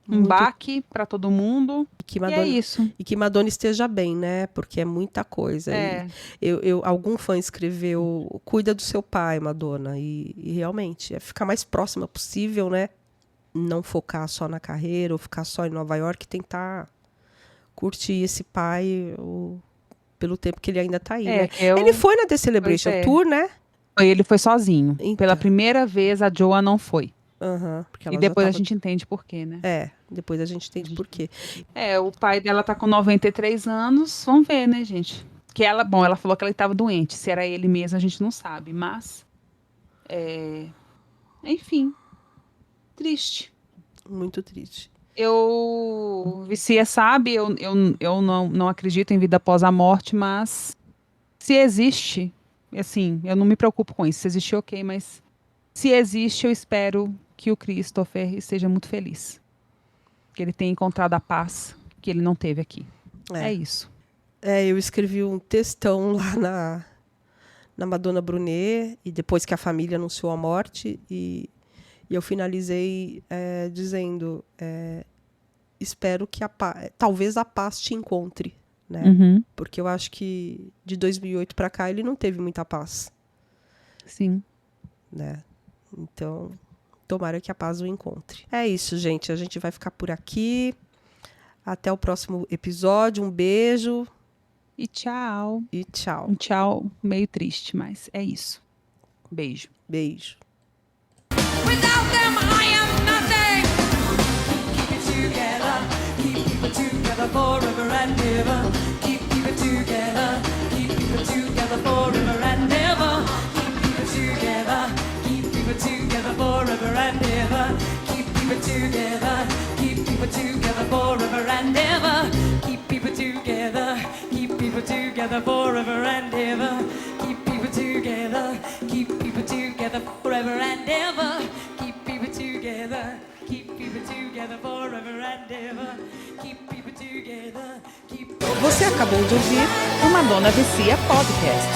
Um baque para todo mundo. E é isso. E que Madonna esteja bem, né? Porque é muita coisa. É. Algum fã escreveu, cuida do seu pai, Madonna. E realmente, é ficar mais próxima possível, né? Não focar só na carreira ou ficar só em Nova York. Tentar curtir esse pai pelo tempo que ele ainda tá aí, né? Ele foi na The Celebration Tour, né? Ele foi sozinho. Então. Pela primeira vez, a Joa não foi. Porque ela e depois a gente entende por quê, né? Depois a gente entende por quê. O pai dela tá com 93 anos. Vamos ver, né, gente? Que ela falou que ela estava doente. Se era ele mesmo, a gente não sabe. Mas, enfim, triste. Muito triste. Vicia sabe, eu não acredito em vida após a morte, mas se existe, assim, eu não me preocupo com isso. Se existe, ok, mas se existe, eu espero que o Christopher esteja muito feliz. Que ele tenha encontrado a paz que ele não teve aqui. É isso. Eu escrevi um textão lá na Madonna Brunet, e depois que a família anunciou a morte, e eu finalizei dizendo, espero que talvez a paz te encontre, né? Porque eu acho que de 2008 para cá ele não teve muita paz. Sim. Né? Então, tomara que a paz o encontre. É isso, gente. A gente vai ficar por aqui. Até o próximo episódio. Um beijo. E tchau. E tchau. Um tchau meio triste, mas é isso. Beijo. Beijo. Without them, I am nothing. Keep it together. Keep it together forever and ever. Keep it together. Keep it together forever and ever. Keep it together. Keep it together forever and ever. Keep it together. Keep it together forever and ever. Keep it together. Keep it together forever and ever. Keep it together. Keep it together forever and ever. Keep it together. Keep it together forever and ever. Keep it together. Você acabou de ouvir o Madonna Vicia Podcast.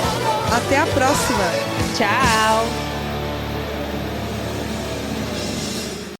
Até a próxima. Tchau.